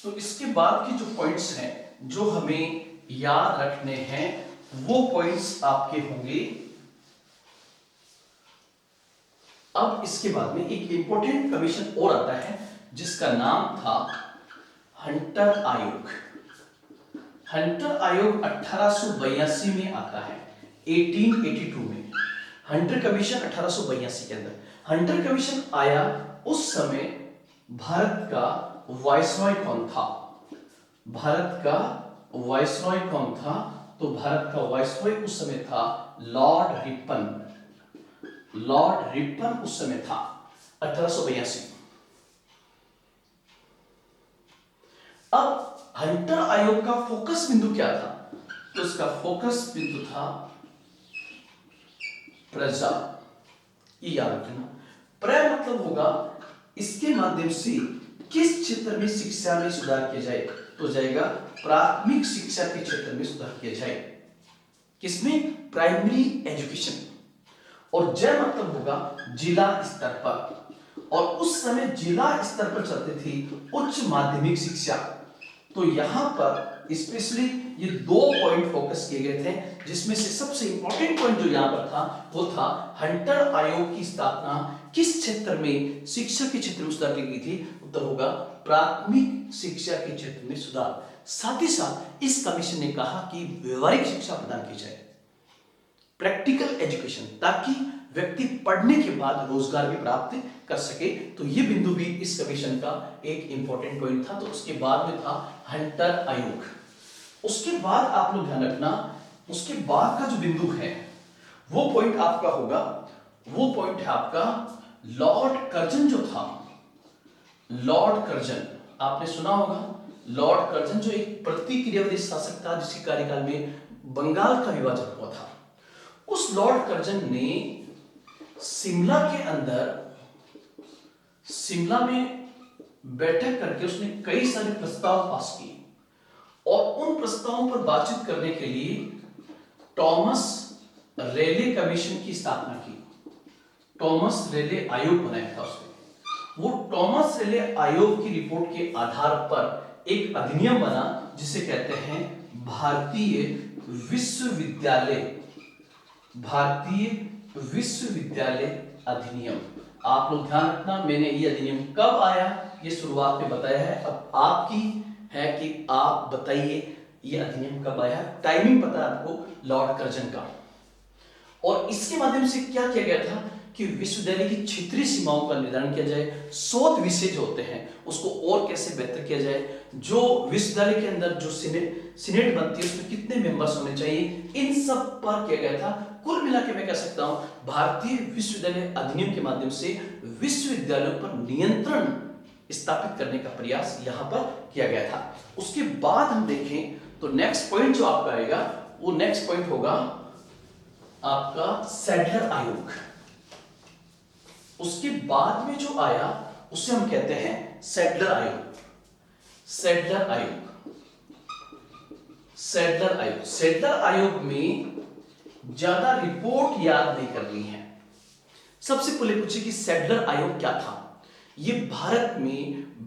तो इसके बाद के जो पॉइंट्स हैं जो हमें याद रखने हैं, वो पॉइंट्स आपके होंगे। अब इसके बाद में एक इंपॉर्टेंट कमीशन और आता है जिसका नाम था हंटर आयोग। हंटर आयोग 1882 में आता है, 1882 में। हंटर कमीशन 1882 के अंदर हंटर कमीशन आया। उस समय भारत का वायसरॉय कौन था? तो भारत का वायसरॉय उस समय था लॉर्ड रिपन उस समय था 1882। अब हंटर आयोग का फोकस बिंदु क्या था? तो उसका फोकस बिंदु था प्रजा। ये याद रखना। मतलब होगा इसके माध्यम से किस क्षेत्र में शिक्षा में सुधार किया जाए, तो जाएगा प्राथमिक शिक्षा के क्षेत्र में सुधार किया जाए। किसमें? Primary education. और जय मतलब होगा जिला स्तर पर। और उस समय जिला स्तर पर चलती थी उच्च माध्यमिक शिक्षा। तो यहां पर स्पेशली ये 2 पॉइंट फोकस किए गए थे, जिसमें से सबसे इंपॉर्टेंट पॉइंट जो यहां पर था वो था हंटर आयोग की स्थापना किस क्षेत्र में शिक्षा के क्षेत्र में सुधार की गई थी? उत्तर होगा प्राथमिक शिक्षा के क्षेत्र में सुधार। साथ ही साथ इस कमीशन ने कहा कि व्यवहारिक शिक्षा प्रदान की जाए, प्रैक्टिकल एजुकेशन, ताकि व्यक्ति पढ़ने के बाद रोजगार भी प्राप्त कर सके। तो ये बिंदु भी इस कमीशन का एक इंपॉर्टेंट पॉइंट था। तो उसके बाद में था हंटर आयोग। उसके बाद आप लोग ध्यान रखना, उसके बाद का जो बिंदु है वो पॉइंट आपका होगा, वो पॉइंट है आपका लॉर्ड कर्जन जो था। लॉर्ड कर्जन आपने सुना होगा। लॉर्ड कर्जन जो एक प्रतिक्रियावादी शासक था जिसके कार्यकाल में बंगाल का विभाजन हुआ था। उस लॉर्ड कर्जन ने शिमला के अंदर, शिमला में बैठक करके उसने कई सारे प्रस्ताव पास किए। प्रस्तावों पर बातचीत करने के लिए टॉमस रेले कमीशन की स्थापना की। टॉमस रेले आयोग बनाया था उसने। वो टॉमस रेले आयोग की रिपोर्ट के आधार पर एक अधिनियम बना जिसे कहते हैं भारतीय विश्वविद्यालय, भारतीय विश्वविद्यालय अधिनियम। आप लोग ध्यान रखना, मैंने ये अधिनियम कब आया ये शुरुआत में बताया है, अब आपकी है कि आप बताइए ये अधिनियम कब आया। टाइमिंग पता है आपको, लॉर्ड कर्जन का। और इसके माध्यम से क्या किया गया था कि विश्वविद्यालय की क्षेत्रीय सीमाओं का निर्धारण किया जाए, शोध विषय जो होते हैं उसको और कैसे बेहतर किया जाए, जो विश्वविद्यालय के अंदर जो सीनेट बनती है उसमें कितने मेंबर्स होने चाहिए, इन सब पर किया गया था। कुल मिला के मैं कह सकता हूं भारतीय विश्वविद्यालय अधिनियम के माध्यम से विश्वविद्यालयों पर नियंत्रण स्थापित करने का प्रयास यहां पर किया गया था। उसके बाद हम देखें तो नेक्स्ट पॉइंट जो आपका आएगा वो नेक्स्ट पॉइंट होगा आपका सैडलर आयोग। उसके बाद में जो आया उसे हम कहते हैं सैडलर आयोग। सैडलर आयोग, सैडलर आयोग, सैडलर आयोग में ज्यादा रिपोर्ट याद नहीं करनी है। सबसे पहले पूछे कि सैडलर आयोग क्या था। यह भारत में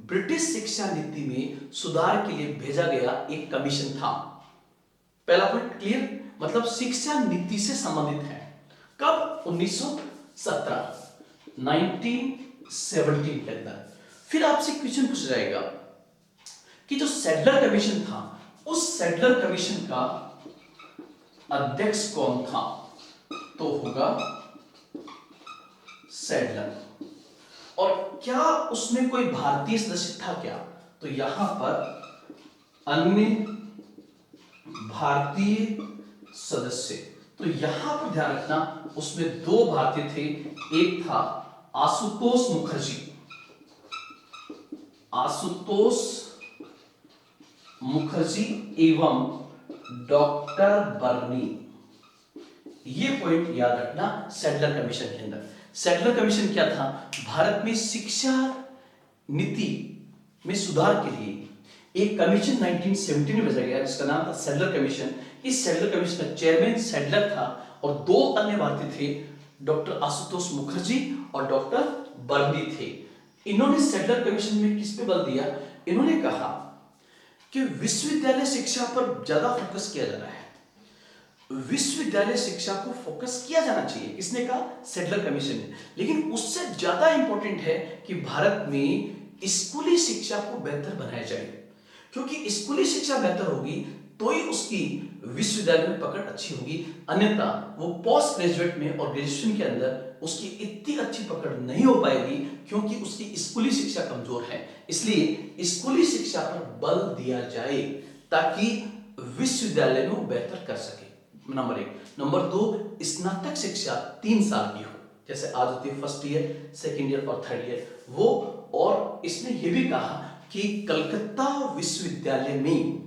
ब्रिटिश शिक्षा नीति में सुधार के लिए भेजा गया एक कमीशन था। पहला पॉइंट क्लियर, मतलब शिक्षा नीति से संबंधित है। कब? 1917 1917 के अंदर। फिर आपसे क्वेश्चन पूछा जाएगा कि जो सैडलर कमीशन था उस सैडलर कमीशन का अध्यक्ष कौन था? तो होगा सैडलर। और क्या उसमें कोई भारतीय सदस्य था क्या? तो यहां पर अन्य भारतीय सदस्य, तो यहां पर ध्यान रखना उसमें दो भारतीय थे। एक था आशुतोष मुखर्जी, आशुतोष मुखर्जी एवं डॉक्टर बर्नी। ये पॉइंट याद रखना सैडलर कमीशन के अंदर। सैडलर कमीशन क्या था? भारत में शिक्षा नीति में सुधार के लिए एक कमीशन 1917 में भेजा गया जिसका नाम था सैडलर कमीशन। इस सैडलर कमीशन का चेयरमैन सैडलर था और दो अन्य भारतीय थे, डॉक्टर आशुतोष मुखर्जी और डॉक्टर बर्नी थे। इन्होंने सैडलर कमीशन में किस पे बल दिया? इन्होंने कहा कि विश्वविद्यालय शिक्षा पर ज्यादा फोकस किया जा रहा है, विश्वविद्यालय शिक्षा को फोकस किया जाना चाहिए। किसने कहा? सैडलर कमीशन ने। लेकिन उससे ज्यादा इंपॉर्टेंट है कि भारत में स्कूली शिक्षा को बेहतर बनाया जाए, क्योंकि स्कूली शिक्षा बेहतर होगी तो ही उसकी विश्वविद्यालय में पकड़ अच्छी होगी, अन्यथा वो पोस्ट ग्रेजुएट में और ग्रेजुएशन के अंदर उसकी इतनी अच्छी पकड़ नहीं हो पाएगी क्योंकि उसकी स्कूली शिक्षा कमजोर है। इसलिए स्कूली शिक्षा पर बल दिया जाए ताकि विश्वविद्यालय में वो बेहतर कर सके, नंबर एक। नंबर दो, स्नातक शिक्षा 3 साल की हो, जैसे आज होती है फर्स्ट ईयर, सेकेंड ईयर और थर्ड ईयर, वो। और इसने ये भी कहा कि कलकत्ता विश्वविद्यालय में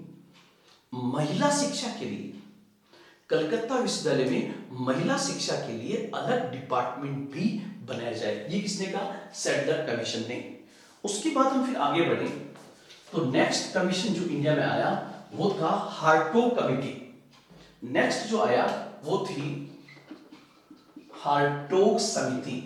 महिला शिक्षा के लिए, कलकत्ता विश्वविद्यालय में महिला शिक्षा के लिए अलग डिपार्टमेंट भी बनाया जाए। ये किसने कहा? सैडलर कमीशन ने। उसके बाद हम फिर आगे बढ़े तो नेक्स्ट कमीशन जो इंडिया में आया वो था हार्टोग कमेटी। नेक्स्ट जो आया वो थी हार्टोग समिति।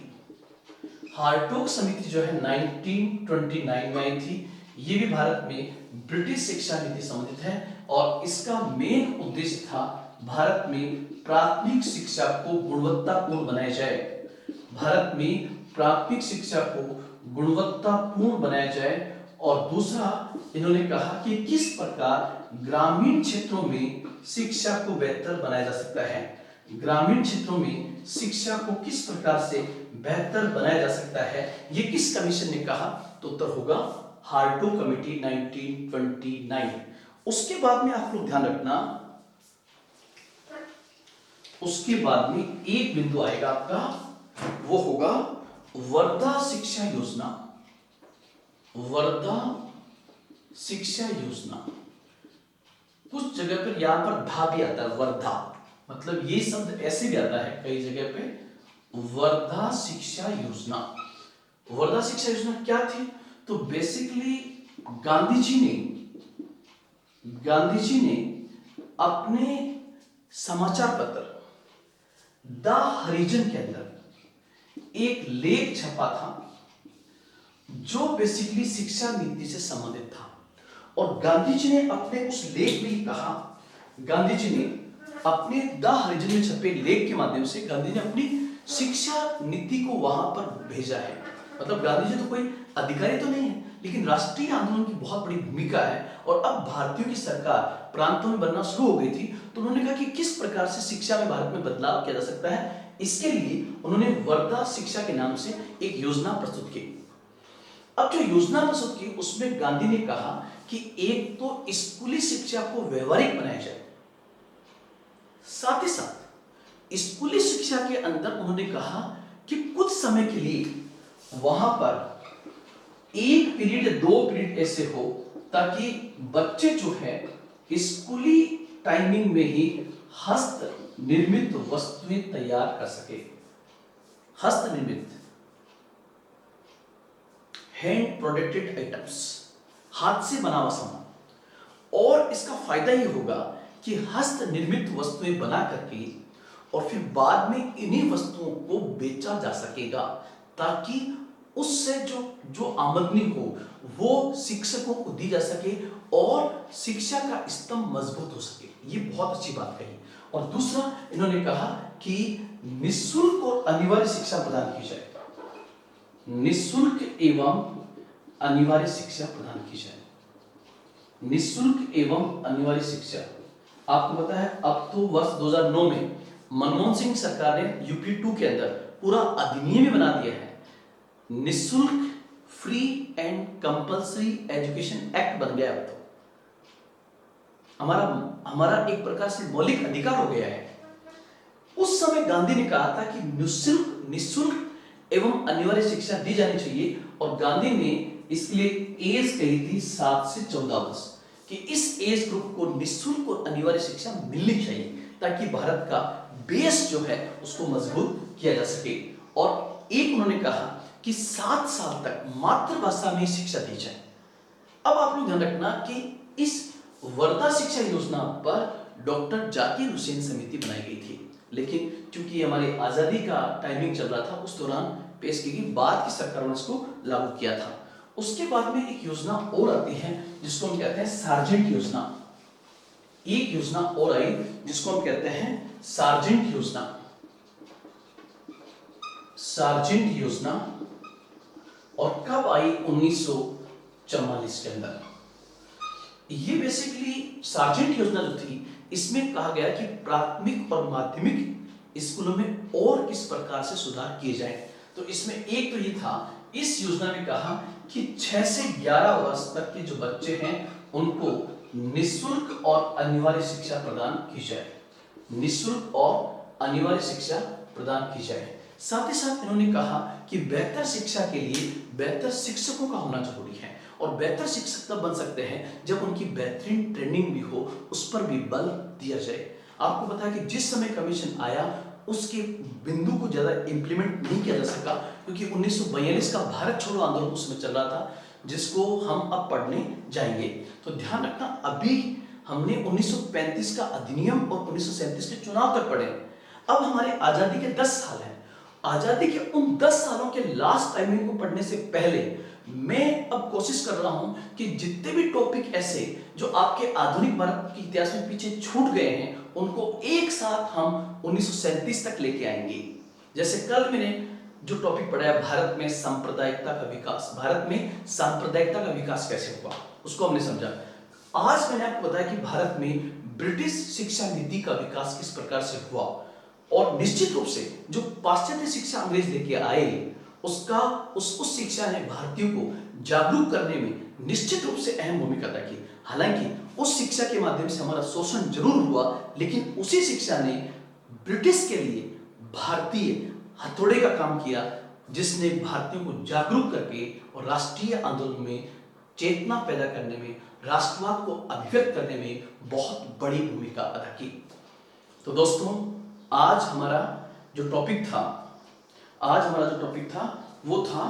हार्टोग समिति जो है 1929 में आई थी। ये भी भारत में ब्रिटिश शिक्षा नीति संबंधित है और इसका मेन उद्देश्य था भारत में प्राथमिक शिक्षा को गुणवत्तापूर्ण बनाया जाए। भारत में प्राथमिक शिक्षा को गुणवत्तापूर्ण बनाया जाए। और दूसरा इन्होंने कहा कि किस प्रकार ग्रामीण क्षेत्रों में शिक्षा को बेहतर बनाया जा सकता है। ग्रामीण क्षेत्रों में शिक्षा को किस प्रकार से बेहतर बनाया जा सकता है, ये किस कमीशन ने कहा? तो उत्तर होगा हार्टोग कमेटी 1929। उसके बाद में आप लोग ध्यान रखना, उसके बाद में एक बिंदु आएगा आपका, वो होगा वर्धा शिक्षा योजना। वर्धा शिक्षा योजना, कुछ जगह पर यहां पर धा भी आता है, वर्धा, मतलब ये शब्द ऐसे भी आता है कई जगह पे, वर्धा शिक्षा योजना। वर्धा शिक्षा योजना क्या थी? तो बेसिकली गांधी जी ने अपने समाचार पत्र द हरिजन के अंदर एक लेख छपा था जो बेसिकली शिक्षा नीति से संबंधित था। और गांधी जी ने अपने उस लेख में कहा, गांधी जी ने अपने द हरिजन में छपे लेख के माध्यम से गांधी ने अपनी शिक्षा नीति को वहां पर भेजा है। मतलब गांधी जी तो कोई अधिकारी तो नहीं है, लेकिन राष्ट्रीय आंदोलन की बहुत बड़ी भूमिका है। और अब भारतीयों की सरकार प्रांतों में बनना शुरू हो गई थी, तो उन्होंने कहा कि किस प्रकार से शिक्षा में भारत में बदलाव किया जा सकता है। इसके लिए उन्होंने वर्धा शिक्षा के नाम से एक योजना प्रस्तुत की। अब जो योजना प्रस्तुत की उसमें गांधी ने कहा कि एक तो स्कूली शिक्षा को व्यवहारिक बनाया जाए, साथ ही साथ स्कूली शिक्षा के अंदर उन्होंने कहा कि कुछ समय के लिए वहां पर एक पीरियड या 2 पीरियड ऐसे हो ताकि बच्चे जो है स्कूली टाइमिंग में ही हस्त निर्मित वस्तुएं तैयार कर सके। हस्त निर्मित हैंड प्रोडक्टेड आइटम्स, हाथ से बना हुआ सामान। और इसका फायदा ये होगा कि हस्त निर्मित वस्तुएं बना करके और फिर बाद में इन्हीं वस्तुओं को बेचा जा सकेगा, ताकि उससे जो आमदनी हो वो शिक्षकों को दी जा सके और शिक्षा का स्तंभ मजबूत हो सके। ये बहुत अच्छी बात कही। और दूसरा इन्होंने कहा कि निःशुल्क और अनिवार्य शिक्षा प्रदान की जाए। निःशुल्क एवं अनिवार्य शिक्षा प्रदान की जाए। निःशुल्क एवं अनिवार्य शिक्षा, आपको पता है अब तो वर्ष 2009 में मनमोहन सिंह सरकार ने यूपी 2 के अंदर पूरा अधिनियम ही बना दिया है। निःशुल्क free and compulsory education act बन गया। अब तो हमारा एक प्रकार से मौलिक अधिकार हो गया है। उस समय गांधी ने कहा था कि निःशुल्क एवं अनिवार्य शिक्षा दी जानी चाहिए। और गांधी ने इसलिए एज कही थी 7 से 14 वर्ष, कि इस एज ग्रुप को निःशुल्क और अनिवार्य शिक्षा मिलनी चाहिए, ताकि भारत का बेस जो है उसको मजबूत किया जा सके। और एक उन्होंने कहा कि 7 साल तक मातृभाषा में शिक्षा दी जाए। अब आप लोग ध्यान रखना कि इस वर्धा शिक्षा योजना पर डॉक्टर जाकिर हुसैन समिति बनाई गई थी, लेकिन चूंकि हमारी आजादी का टाइमिंग चल रहा था, उस दौरान पेश की गई, बाद की सरकारों ने इसको लागू किया था। उसके बाद में एक योजना और आती है जिसको हम कहते हैं सार्जेंट योजना। एक योजना और आई जिसको हम कहते हैं सार्जेंट योजना। सार्जेंट योजना और कब आई? 1944 के अंदर। ये बेसिकली सार्जेंट योजना जो थी, इसमें कहा गया कि प्राथमिक और माध्यमिक स्कूलों में और किस प्रकार से सुधार किए जाए। तो इसमें एक तो ये था, इस योजना में कहा कि 6 से 11 वर्ष तक के जो बच्चे हैं उनको निःशुल्क और अनिवार्य शिक्षा प्रदान की जाए। निःशुल्क और अनिवार्य शिक्षा प्रदान की जाए। साथ ही साथ इन्होंने कहा कि बेहतर शिक्षा के लिए बेहतर शिक्षकों का होना जरूरी है। और बेहतर शिक्षक तब बन सकते हैं जब उनकी बेहतरीन ट्रेनिंग भी हो, उस पर भी बल दिया जाए। आपको पता है कि जिस समय कमीशन आया उसके बिंदु को ज्यादा इंप्लीमेंट नहीं किया जा सका, क्योंकि 1942 का भारत छोड़ो आंदोलन उसमें चल रहा था, जिसको हम अब पढ़ने जाएंगे। तो ध्यान रखना, अभी हमने 1935 का अधिनियम और 1937 के चुनाव तक पढ़े। अब हमारे आजादी के 10 साल हैं। आजादी के उन 10 सालों के लास्ट टाइमिंग को पढ़ने से पहले मैं अब कोशिश कर रहा हूं कि जितने भी टॉपिक ऐसे जो आपके आधुनिक भारत के इतिहास में पीछे छूट गए हैं, उनको एक साथ हम 1937 तक लेके आएंगे। जैसे कल मैंने जो टॉपिक पढ़ा है, भारत में सांप्रदायिकता का विकास, भारत में सांप्रदायिकता का विकास कैसे हुआ, उसको हमने समझा। आज मैंने आपको बताया कि भारत में ब्रिटिश शिक्षा नीति का विकास किस प्रकार से हुआ, और निश्चित रूप से जो पाश्चात्य शिक्षा अंग्रेज लेके आए, उस शिक्षा ने भारतीयों को जागरूक करने में निश्चित रूप से अहम भूमिका अदा की। हालांकि उस शिक्षा के माध्यम से हमारा शोषण जरूर हुआ, लेकिन उसी शिक्षा ने ब्रिटिश के लिए भारतीय हथौड़े का काम किया, जिसने भारतीयों को जागरूक करके और राष्ट्रीय आंदोलन में चेतना पैदा करने में, राष्ट्रवाद को अभिव्यक्त करने में बहुत बड़ी भूमिका अदा की। तो दोस्तों, आज हमारा जो टॉपिक था वो था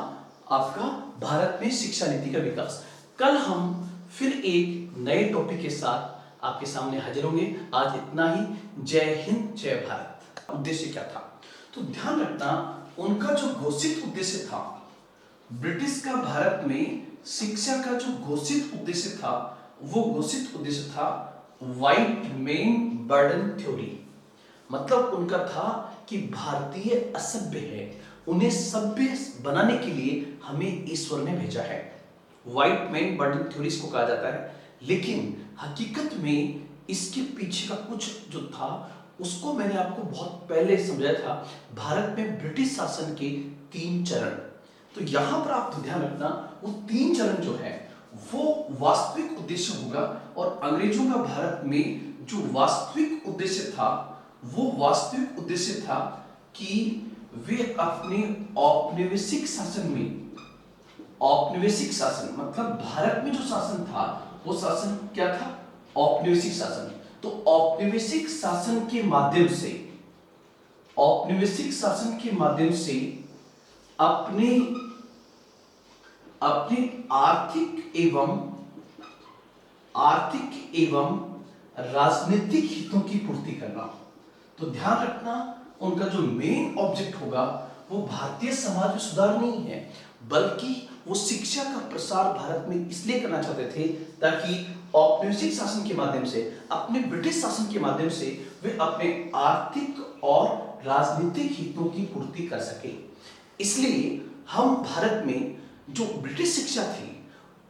आपका भारत में शिक्षा नीति का विकास। कल हम फिर एक नए टॉपिक के साथ आपके सामने हाजिर होंगे। आज इतना ही। जय हिंद, जय भारत। उद्देश्य क्या था? तो ध्यान रखना, उनका जो घोषित उद्देश्य था, ब्रिटिश का भारत में शिक्षा का जो घोषित उद्देश्य था, वो घोषित उद्देश्य था व्हाइट मैन बर्डन थ्योरी। मतलब उनका था कि भारतीय असभ्य है, उन्हें सभ्य बनाने के लिए हमें ईश्वर ने भेजा है। व्हाइट मैन बर्डन थ्योरी को कहा जाता है। लेकिन हकीकत में इसके पीछे का कुछ जो था, उसको मैंने आपको बहुत पहले समझाया था। भारत में ब्रिटिश शासन के 3 चरण। तो यहां पर आप ध्यान रखना, वो 3 चरण जो है वो वास्तविक उद्देश्य होगा। और अंग्रेजों का भारत में जो वास्तविक उद्देश्य था, वो वास्तविक उद्देश्य था कि वे अपने औपनिवेशिक शासन में, औपनिवेशिक शासन मतलब भारत में जो शासन था, वो शासन क्या था? औपनिवेशिक शासन। तो औपनिवेशिक शासन के माध्यम से, औपनिवेशिक शासन के माध्यम से अपने अपने आर्थिक एवं राजनीतिक हितों की पूर्ति करना। तो ध्यान रखना, उनका जो मेन ऑब्जेक्ट होगा वो भारतीय समाज में सुधार नहीं है, बल्कि वो शिक्षा का प्रसार भारत में इसलिए करना चाहते थे ताकि औपनिवेशिक शासन के माध्यम से, अपने ब्रिटिश शासन के माध्यम से वे अपने आर्थिक और राजनीतिक हितों की पूर्ति कर सके। इसलिए हम भारत में जो ब्रिटिश शिक्षा थी,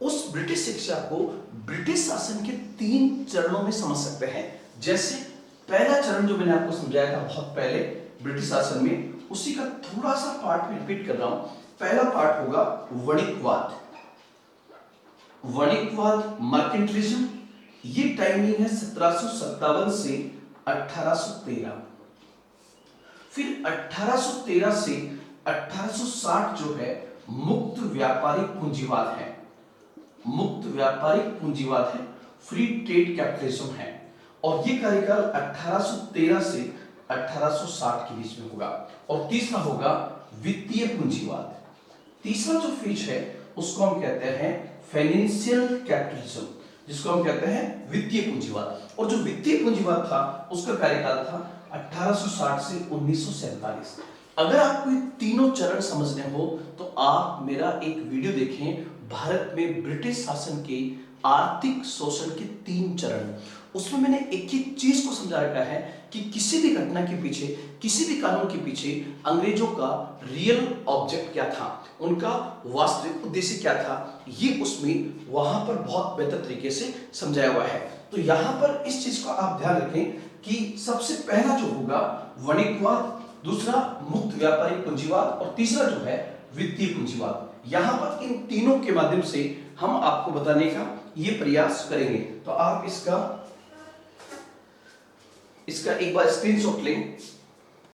उस ब्रिटिश शिक्षा को ब्रिटिश शासन के 3 चरणों में समझ सकते हैं। जैसे पहला चरण जो मैंने आपको समझाया था बहुत पहले ब्रिटिश शासन में, उसी का थोड़ा सा पार्ट में रिपीट कर रहा हूं। पहला पार्ट होगा वणिकवाद। वणिकवाद, मर्केंटिलिज्म। ये टाइमिंग है 1757 से 1813। फिर 1813 से 1860 जो है मुक्त व्यापारिक पूंजीवाद है। मुक्त व्यापारिक पूंजीवाद है, फ्री ट्रेड कैपिटलिज्म है। और ये कार्यकाल 1813 से 1860 के बीच में होगा। और तीसरा होगा वित्तीय पूंजीवाद। तीसरा जो फेज है उसको हम कहते हैं फाइनेंशियल कैपिटलिज्म, जिसको हम कहते हैं वित्तीय पूंजीवाद। और जो वित्तीय पूंजीवाद था उसका कार्यकाल था 1860 से 1947। अगर आपको ये तीनों चरण समझने हो तो आप मेरा एक वीडियो देखें, भारत में ब्रिटिश शासन के आर्थिक शोषण के 3 चरण। उसमें मैंने एक ही चीज को समझा रखा है कि किसी भी घटना के पीछे, किसी भी कानून के पीछे अंग्रेजों का रियल ऑब्जेक्ट क्या था, उनका वास्तविक उद्देश्य क्या था, ये उसमें वहां पर बहुत बेहतर तरीके से समझाया हुआ है। तो यहां पर इस चीज का आप ध्यान रखें कि सबसे पहला जो होगा वणिकवाद, दूसरा मुक्त व्यापारिक पूंजीवाद और तीसरा जो है वित्तीय पूंजीवाद। यहां पर इन तीनों के माध्यम से हम आपको बताने का ये प्रयास करेंगे। तो आप इसका एक बार स्क्रीनशॉट लें।